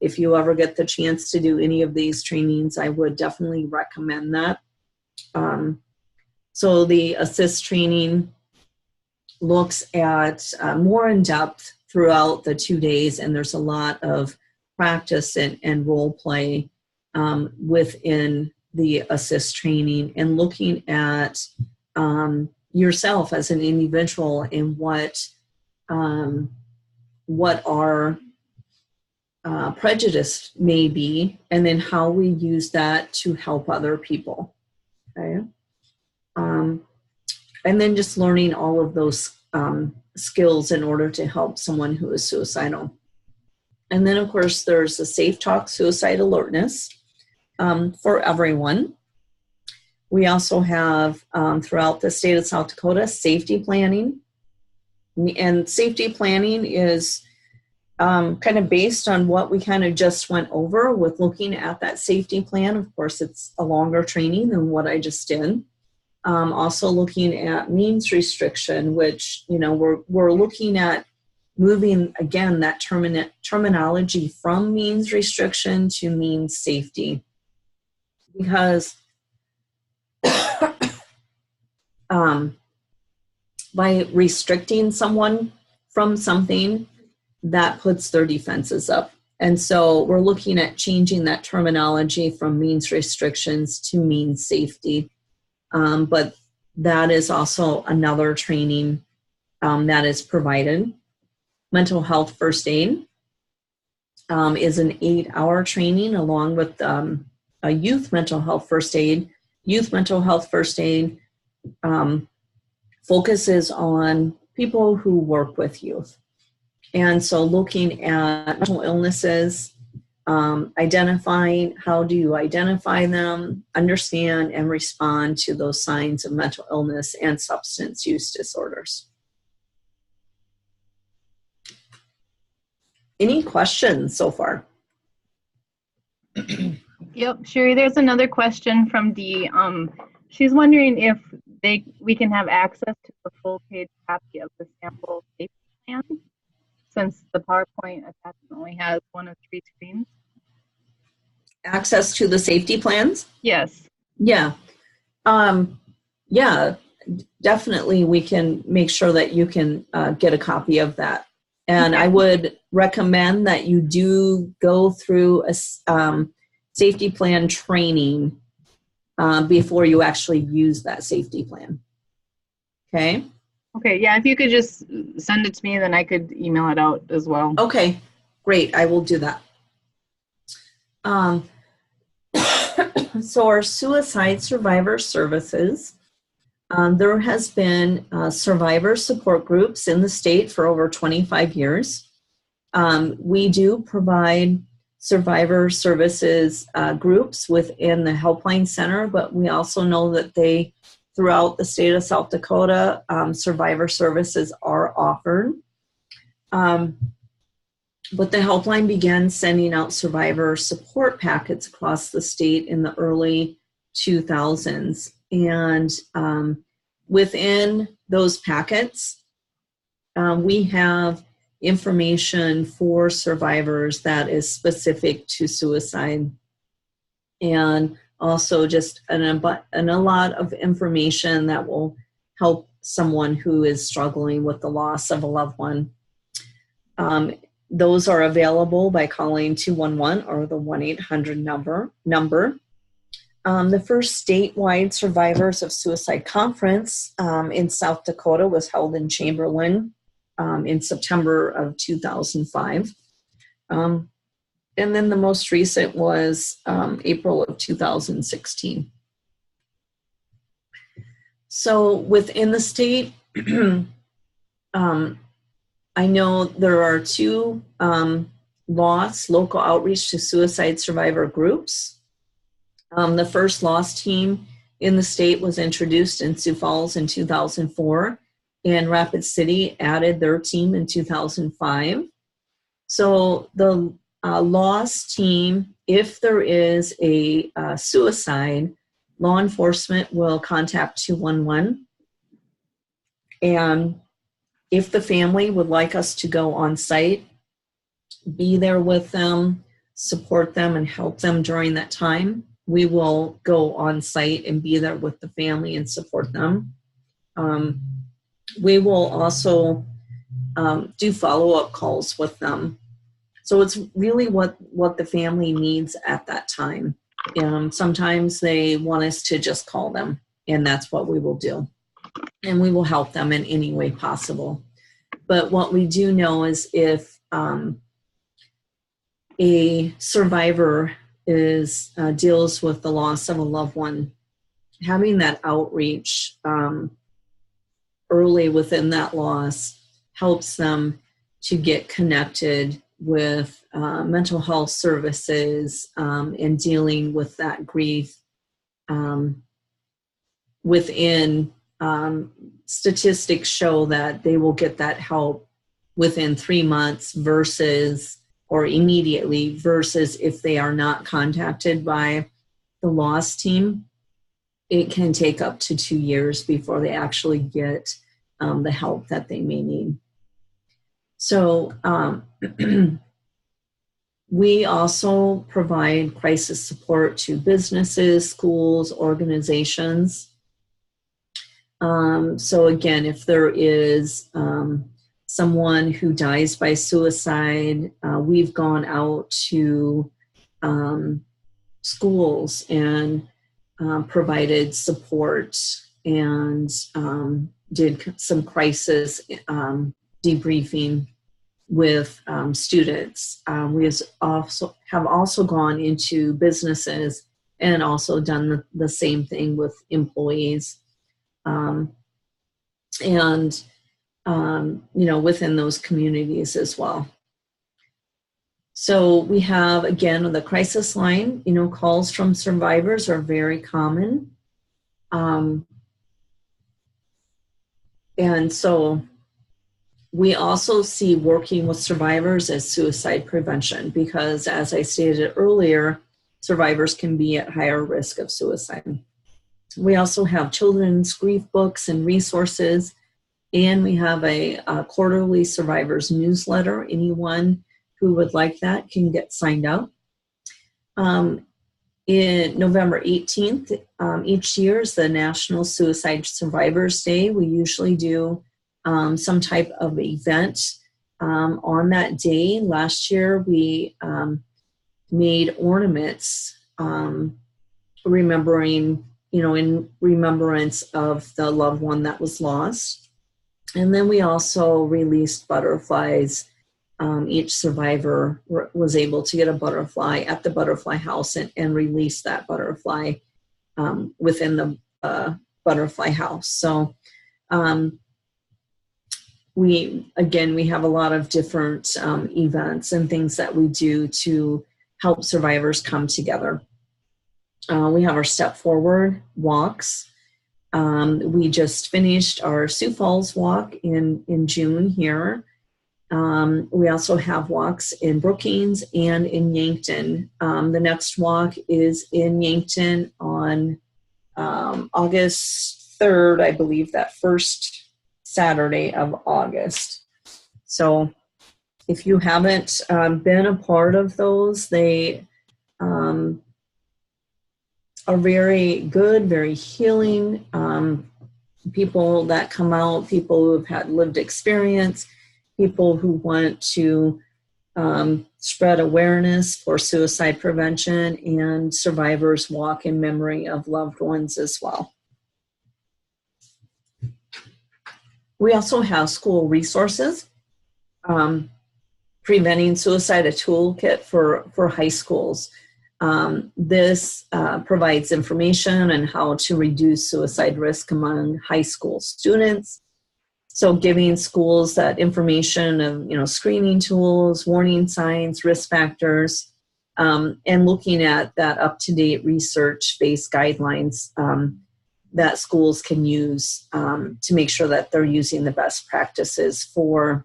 If you ever get the chance to do any of these trainings, I would definitely recommend that. So the ASSIST training looks at more in depth throughout the 2 days, and there's a lot of practice and role play within the ASSIST training, and looking at yourself as an individual and what our prejudice may be, and then how we use that to help other people. Okay. And then just learning all of those skills in order to help someone who is suicidal. And then, of course, there's the Safe Talk Suicide Alertness for everyone. We also have, throughout the state of South Dakota, safety planning. And safety planning is kind of based on what we kind of just went over with looking at that safety plan. Of course, it's a longer training than what I just did. Also looking at means restriction, which, you know, we're looking at moving, again, that terminology from means restriction to means safety. Because by restricting someone from something, that puts their defenses up. And so we're looking at changing that terminology from means restrictions to means safety. But that is also another training that is provided. Mental health first aid is an 8-hour training along with a youth mental health first aid. Youth mental health first aid focuses on people who work with youth. And so looking at mental illnesses, identifying how do you identify them, understand and respond to those signs of mental illness and substance use disorders. Any questions so far? Yep, Sherry, there's another question from Dee. She's wondering if we can have access to the full-page copy of the sample safety plan, since the PowerPoint attachment only has one of 3 screens. Access to the safety plans? Yes. Yeah. Yeah, definitely we can make sure that you can get a copy of that. And I would recommend that you do go through a safety plan training before you actually use that safety plan. Okay? Okay, yeah, if you could just send it to me, then I could email it out as well. Okay, great. I will do that. So our suicide survivor services, there has been survivor support groups in the state for over 25 years. We do provide survivor services groups within the Helpline Center, but we also know that throughout the state of South Dakota, survivor services are offered. But the Helpline began sending out survivor support packets across the state in the early 2000s. And within those packets, we have information for survivors that is specific to suicide, and also just a lot of information that will help someone who is struggling with the loss of a loved one. Those are available by calling 211 or the 1-800 number. The first statewide Survivors of Suicide Conference in South Dakota was held in Chamberlain in September of 2005. And then the most recent was April of 2016. So within the state, I know there are 2 local outreach to suicide survivor groups. The first LOSS team in the state was introduced in Sioux Falls in 2004, and Rapid City added their team in 2005. So the LOSS team, if there is a suicide, law enforcement will contact 211. And if the family would like us to go on site, be there with them, support them, and help them during that time, we will go on site and be there with the family and support them. We will also do follow-up calls with them. So it's really what the family needs at that time. Sometimes they want us to just call them, and that's what we will do. And we will help them in any way possible. But what we do know is if a survivor deals with the loss of a loved one, having that outreach early within that loss helps them to get connected with mental health services and dealing with that grief within. Statistics show that they will get that help within 3 months or immediately, versus if they are not contacted by the loss team, it can take up to 2 years before they actually get the help that they may need. So we also provide crisis support to businesses, schools, organizations. So again, if there is someone who dies by suicide, we've gone out to schools and provided support and did some crisis debriefing with students. We have also gone into businesses and also done the same thing with employees. Within those communities as well. So we have, again, the crisis line, calls from survivors are very common. And so we also see working with survivors as suicide prevention, because as I stated earlier, survivors can be at higher risk of suicide. We also have children's grief books and resources, and we have a quarterly survivors newsletter. Anyone who would like that can get signed up. In November 18th, each year is the National Suicide Survivors Day. We usually do some type of event on that day. Last year, we made ornaments remembering, in remembrance of the loved one that was lost. And then we also released butterflies. Each survivor was able to get a butterfly at the butterfly house and release that butterfly within the butterfly house. So we have a lot of different events and things that we do to help survivors come together. We have our Step Forward walks. We just finished our Sioux Falls walk in June here. We also have walks in Brookings and in Yankton. The next walk is in Yankton on August 3rd, I believe, that first Saturday of August. So if you haven't been a part of those, they are very good, very healing. People that come out, people who have had lived experience, people who want to spread awareness for suicide prevention, and survivors walk in memory of loved ones as well. We also have school resources. Preventing Suicide, a toolkit for high schools. This provides information on how to reduce suicide risk among high school students. So giving schools that information of, screening tools, warning signs, risk factors, and looking at that up-to-date research-based guidelines that schools can use to make sure that they're using the best practices for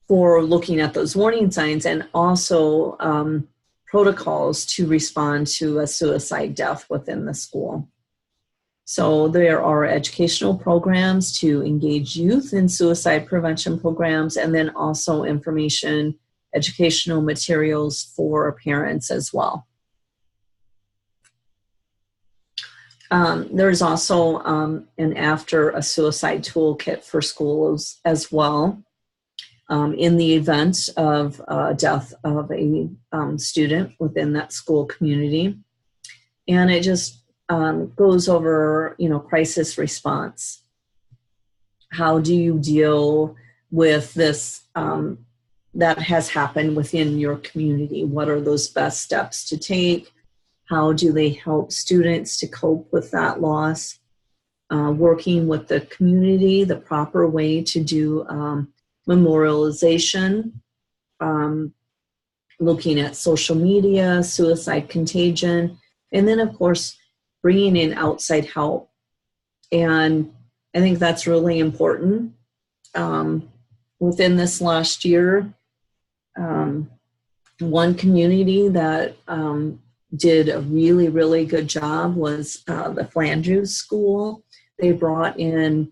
looking at those warning signs, and also protocols to respond to a suicide death within the school. So there are educational programs to engage youth in suicide prevention programs, and then also information, educational materials for parents as well. There's also an after a suicide toolkit for schools as well. In the event of death of a student within that school community. And it just goes over, crisis response. How do you deal with this that has happened within your community? What are those best steps to take? how do they help students to cope with that loss, working with the community, the proper way to do memorialization, looking at social media, suicide contagion, and then of course, bringing in outside help. And I think that's really important. Within this last year, one community that did a really, really good job was the Flandreau School. They brought in,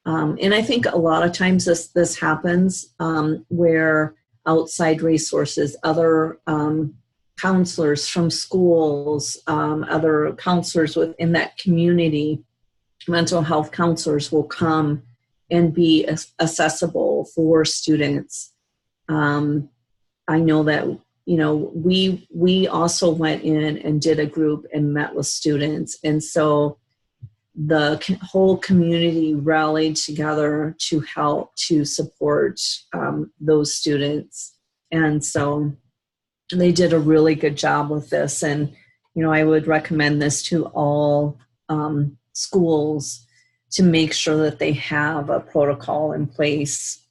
and I think a lot of times this happens where outside resources, other counselors from schools, other counselors within that community, mental health counselors will come and be accessible for students. I know that, we also went in and did a group and met with students. And so the whole community rallied together to help to support those students. And so they did a really good job with this. And, I would recommend this to all schools to make sure that they have a protocol in place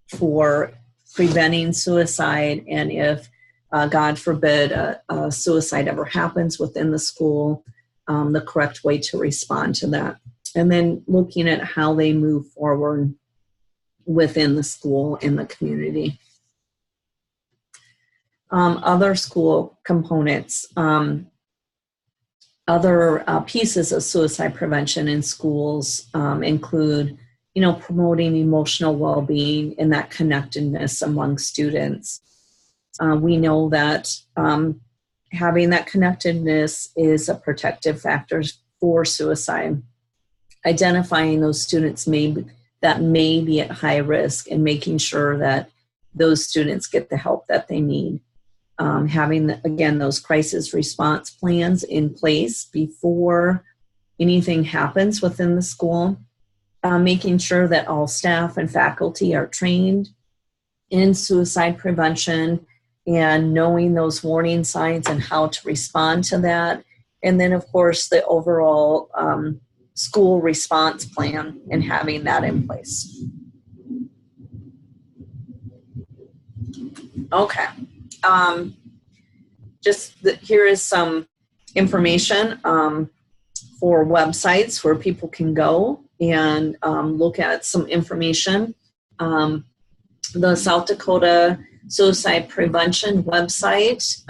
for preventing suicide. And if, God forbid, a suicide ever happens within the school, the correct way to respond to that. And then looking at how they move forward within the school and the community. Other school components, other pieces of suicide prevention in schools include, promoting emotional well-being and that connectedness among students. We know that having that connectedness is a protective factor for suicide. Identifying those students that may be at high risk and making sure that those students get the help that they need. Having, again, those crisis response plans in place before anything happens within the school. Making sure that all staff and faculty are trained in suicide prevention and knowing those warning signs and how to respond to that. And then, of course, the overall school response plan and having that in place. Okay. Here is some information for websites where people can go and look at some information. The South Dakota Suicide Prevention website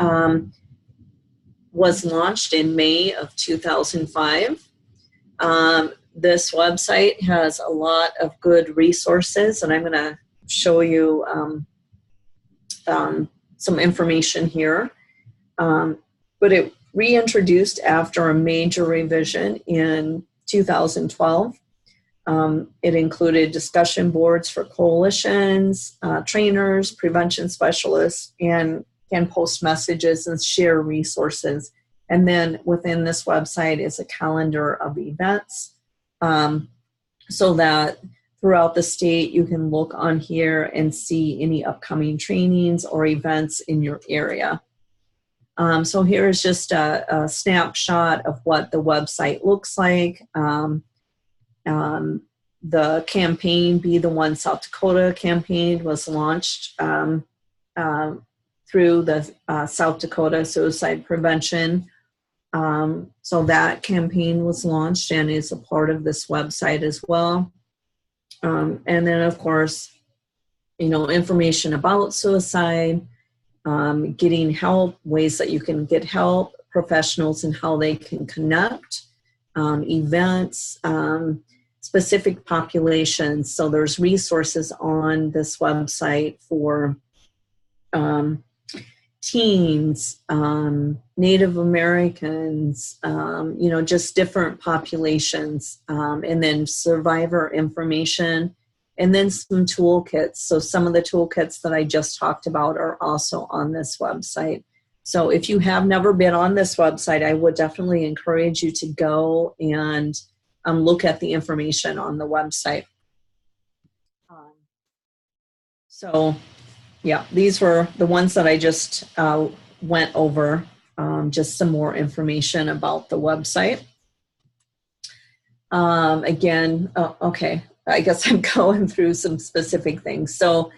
was launched in May of 2005. This website has a lot of good resources, and I'm going to show you some information here. But it reintroduced after a major revision in 2012. It included discussion boards for coalitions, trainers, prevention specialists, and can post messages and share resources. And then within this website is a calendar of events so that throughout the state you can look on here and see any upcoming trainings or events in your area. So here is just a snapshot of what the website looks like. The campaign, Be the One South Dakota campaign, was launched through the South Dakota Suicide Prevention. So that campaign was launched and is a part of this website as well. And then, of course, information about suicide, getting help, ways that you can get help, professionals and how they can connect, events, specific populations. So there's resources on this website for teens, Native Americans, just different populations, and then survivor information, and then some toolkits. So some of the toolkits that I just talked about are also on this website. So if you have never been on this website, I would definitely encourage you to go and look at the information on the website. So yeah, these were the ones that I just went over. just some more information about the website. Again, okay, I guess I'm going through some specific things. So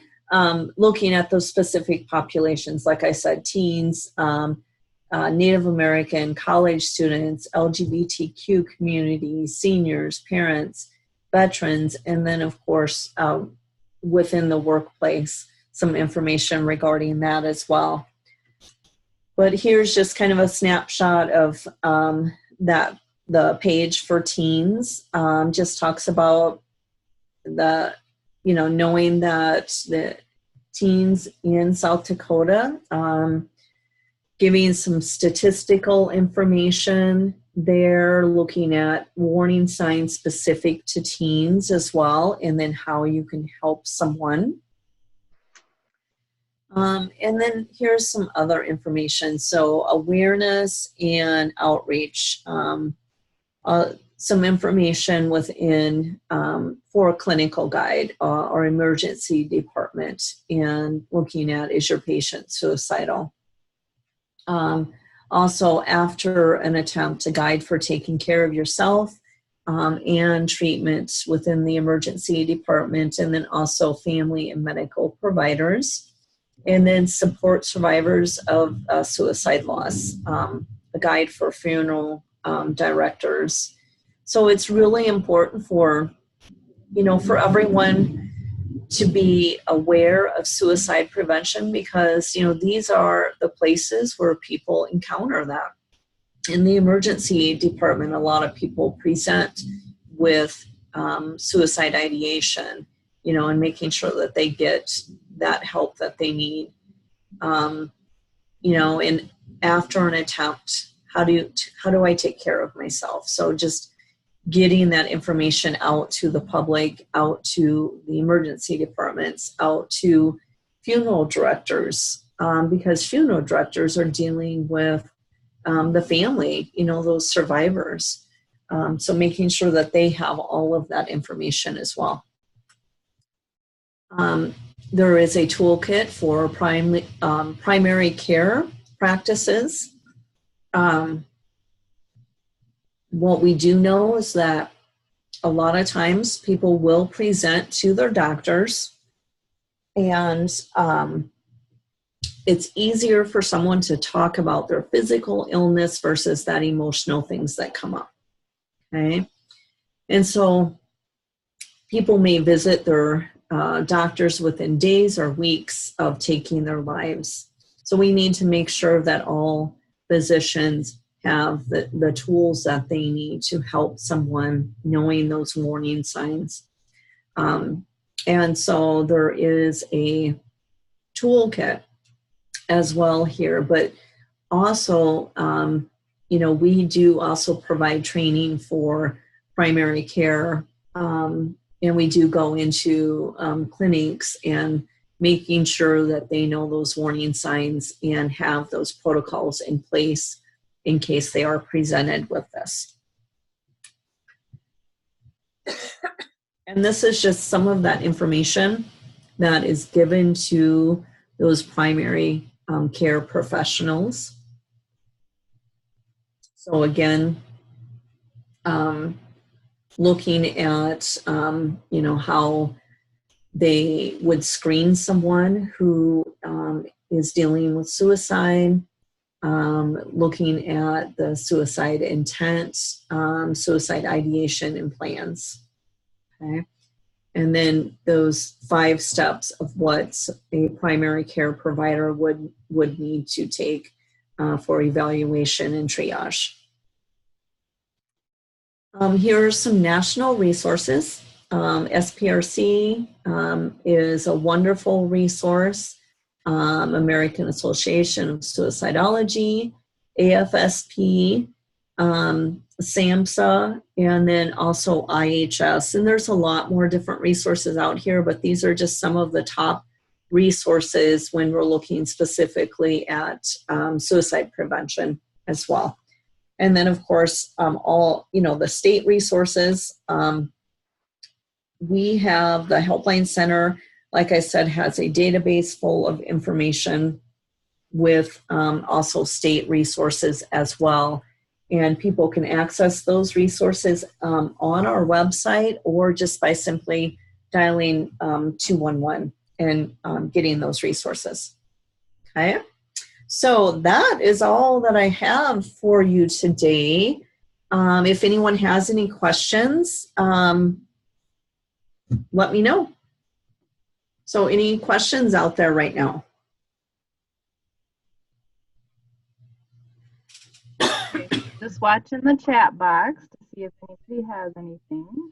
looking at those specific populations, like I said, teens, Native American, college students, LGBTQ community, seniors, parents, veterans, and then of course within the workplace, some information regarding that as well. But here's just kind of a snapshot of that. The page for teens just talks about the, knowing that the teens in South Dakota, giving some statistical information there, looking at warning signs specific to teens as well, and then how you can help someone. And then here's some other information. So awareness and outreach. Some information within for a clinical guide or emergency department, and looking at, is your patient suicidal? Also, after an attempt, a guide for taking care of yourself and treatment within the emergency department, and then also family and medical providers, and then support survivors of suicide loss, a guide for funeral directors. So it's really important for, for everyone to be aware of suicide prevention, because, these are the places where people encounter that. In the emergency department, a lot of people present with suicide ideation, and making sure that they get that help that they need. And after an attempt, how do I take care of myself? So just getting that information out to the public, out to the emergency departments, out to funeral directors, because funeral directors are dealing with the family, those survivors. So making sure that they have all of that information as well. There is a toolkit for primary care practices. What we do know is that a lot of times people will present to their doctors, and it's easier for someone to talk about their physical illness versus that emotional things that come up. Okay. And so people may visit their doctors within days or weeks of taking their lives. So we need to make sure that all physicians have the tools that they need to help someone knowing those warning signs. And so there is a toolkit as well here, but also, we do also provide training for primary care, and we do go into clinics and making sure that they know those warning signs and have those protocols in place in case they are presented with this. And this is just some of that information that is given to those primary care professionals. So again, looking at, how they would screen someone who is dealing with suicide, looking at the suicide intent, suicide ideation and plans. Okay. And then those 5 steps of what a primary care provider would need to take for evaluation and triage. Here are some national resources. SPRC is a wonderful resource. American Association of Suicidology, AFSP, SAMHSA, and then also IHS. And there's a lot more different resources out here, but these are just some of the top resources when we're looking specifically at suicide prevention as well. And then, of course, all, the state resources. We have the Helpline Center, like I said, has a database full of information with also state resources as well. And people can access those resources on our website or just by simply dialing 211 and getting those resources. Okay, so that is all that I have for you today. If anyone has any questions, let me know. So any questions out there right now? Okay, just watching the chat box to see if anybody has anything.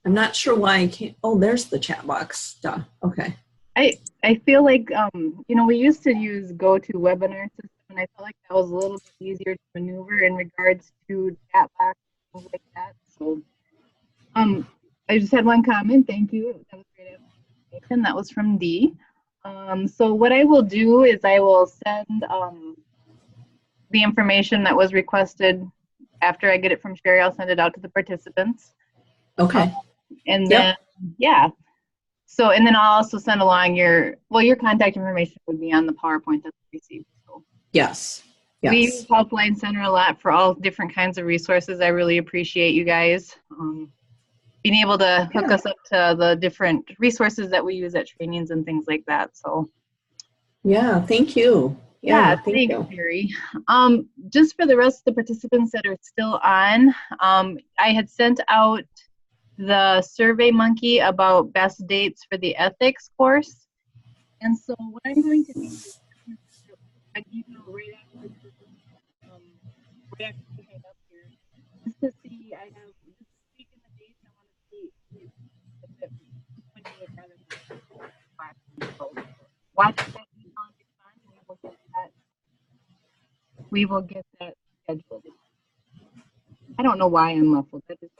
I'm not sure why I can't. Oh, there's the chat box. Duh. Okay. I feel like, you know, we used to use GoToWebinar system, and I felt like that was a little bit easier to maneuver in regards to chat box and things like that. So, I just had one comment. Thank you. That was great information. That was from Dee. So what I will do is I will send the information that was requested after I get it from Sherry. I'll send it out to the participants. Okay. And then, yeah. So, and then I'll also send along your contact information would be on the PowerPoint that we received. So Yes. we use Helpline Center a lot for all different kinds of resources. I really appreciate you guys being able to hook us up to the different resources that we use at trainings and things like that. So, yeah, thank you. Yeah, thank you. Sherry. Just for the rest of the participants that are still on, I had sent out the Survey Monkey about best dates for the ethics course. And so what I'm going to do is an email right after we hang up here, just to see, I have just speak in the dates. I want to see if when you would rather watch that email and respond, and we will get that scheduled. I don't know why I'm muffled. That is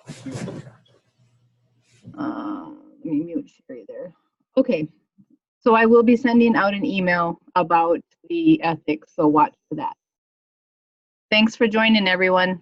let me mute Sherry there. Okay, so I will be sending out an email about the ethics, so watch for that. Thanks for joining, everyone.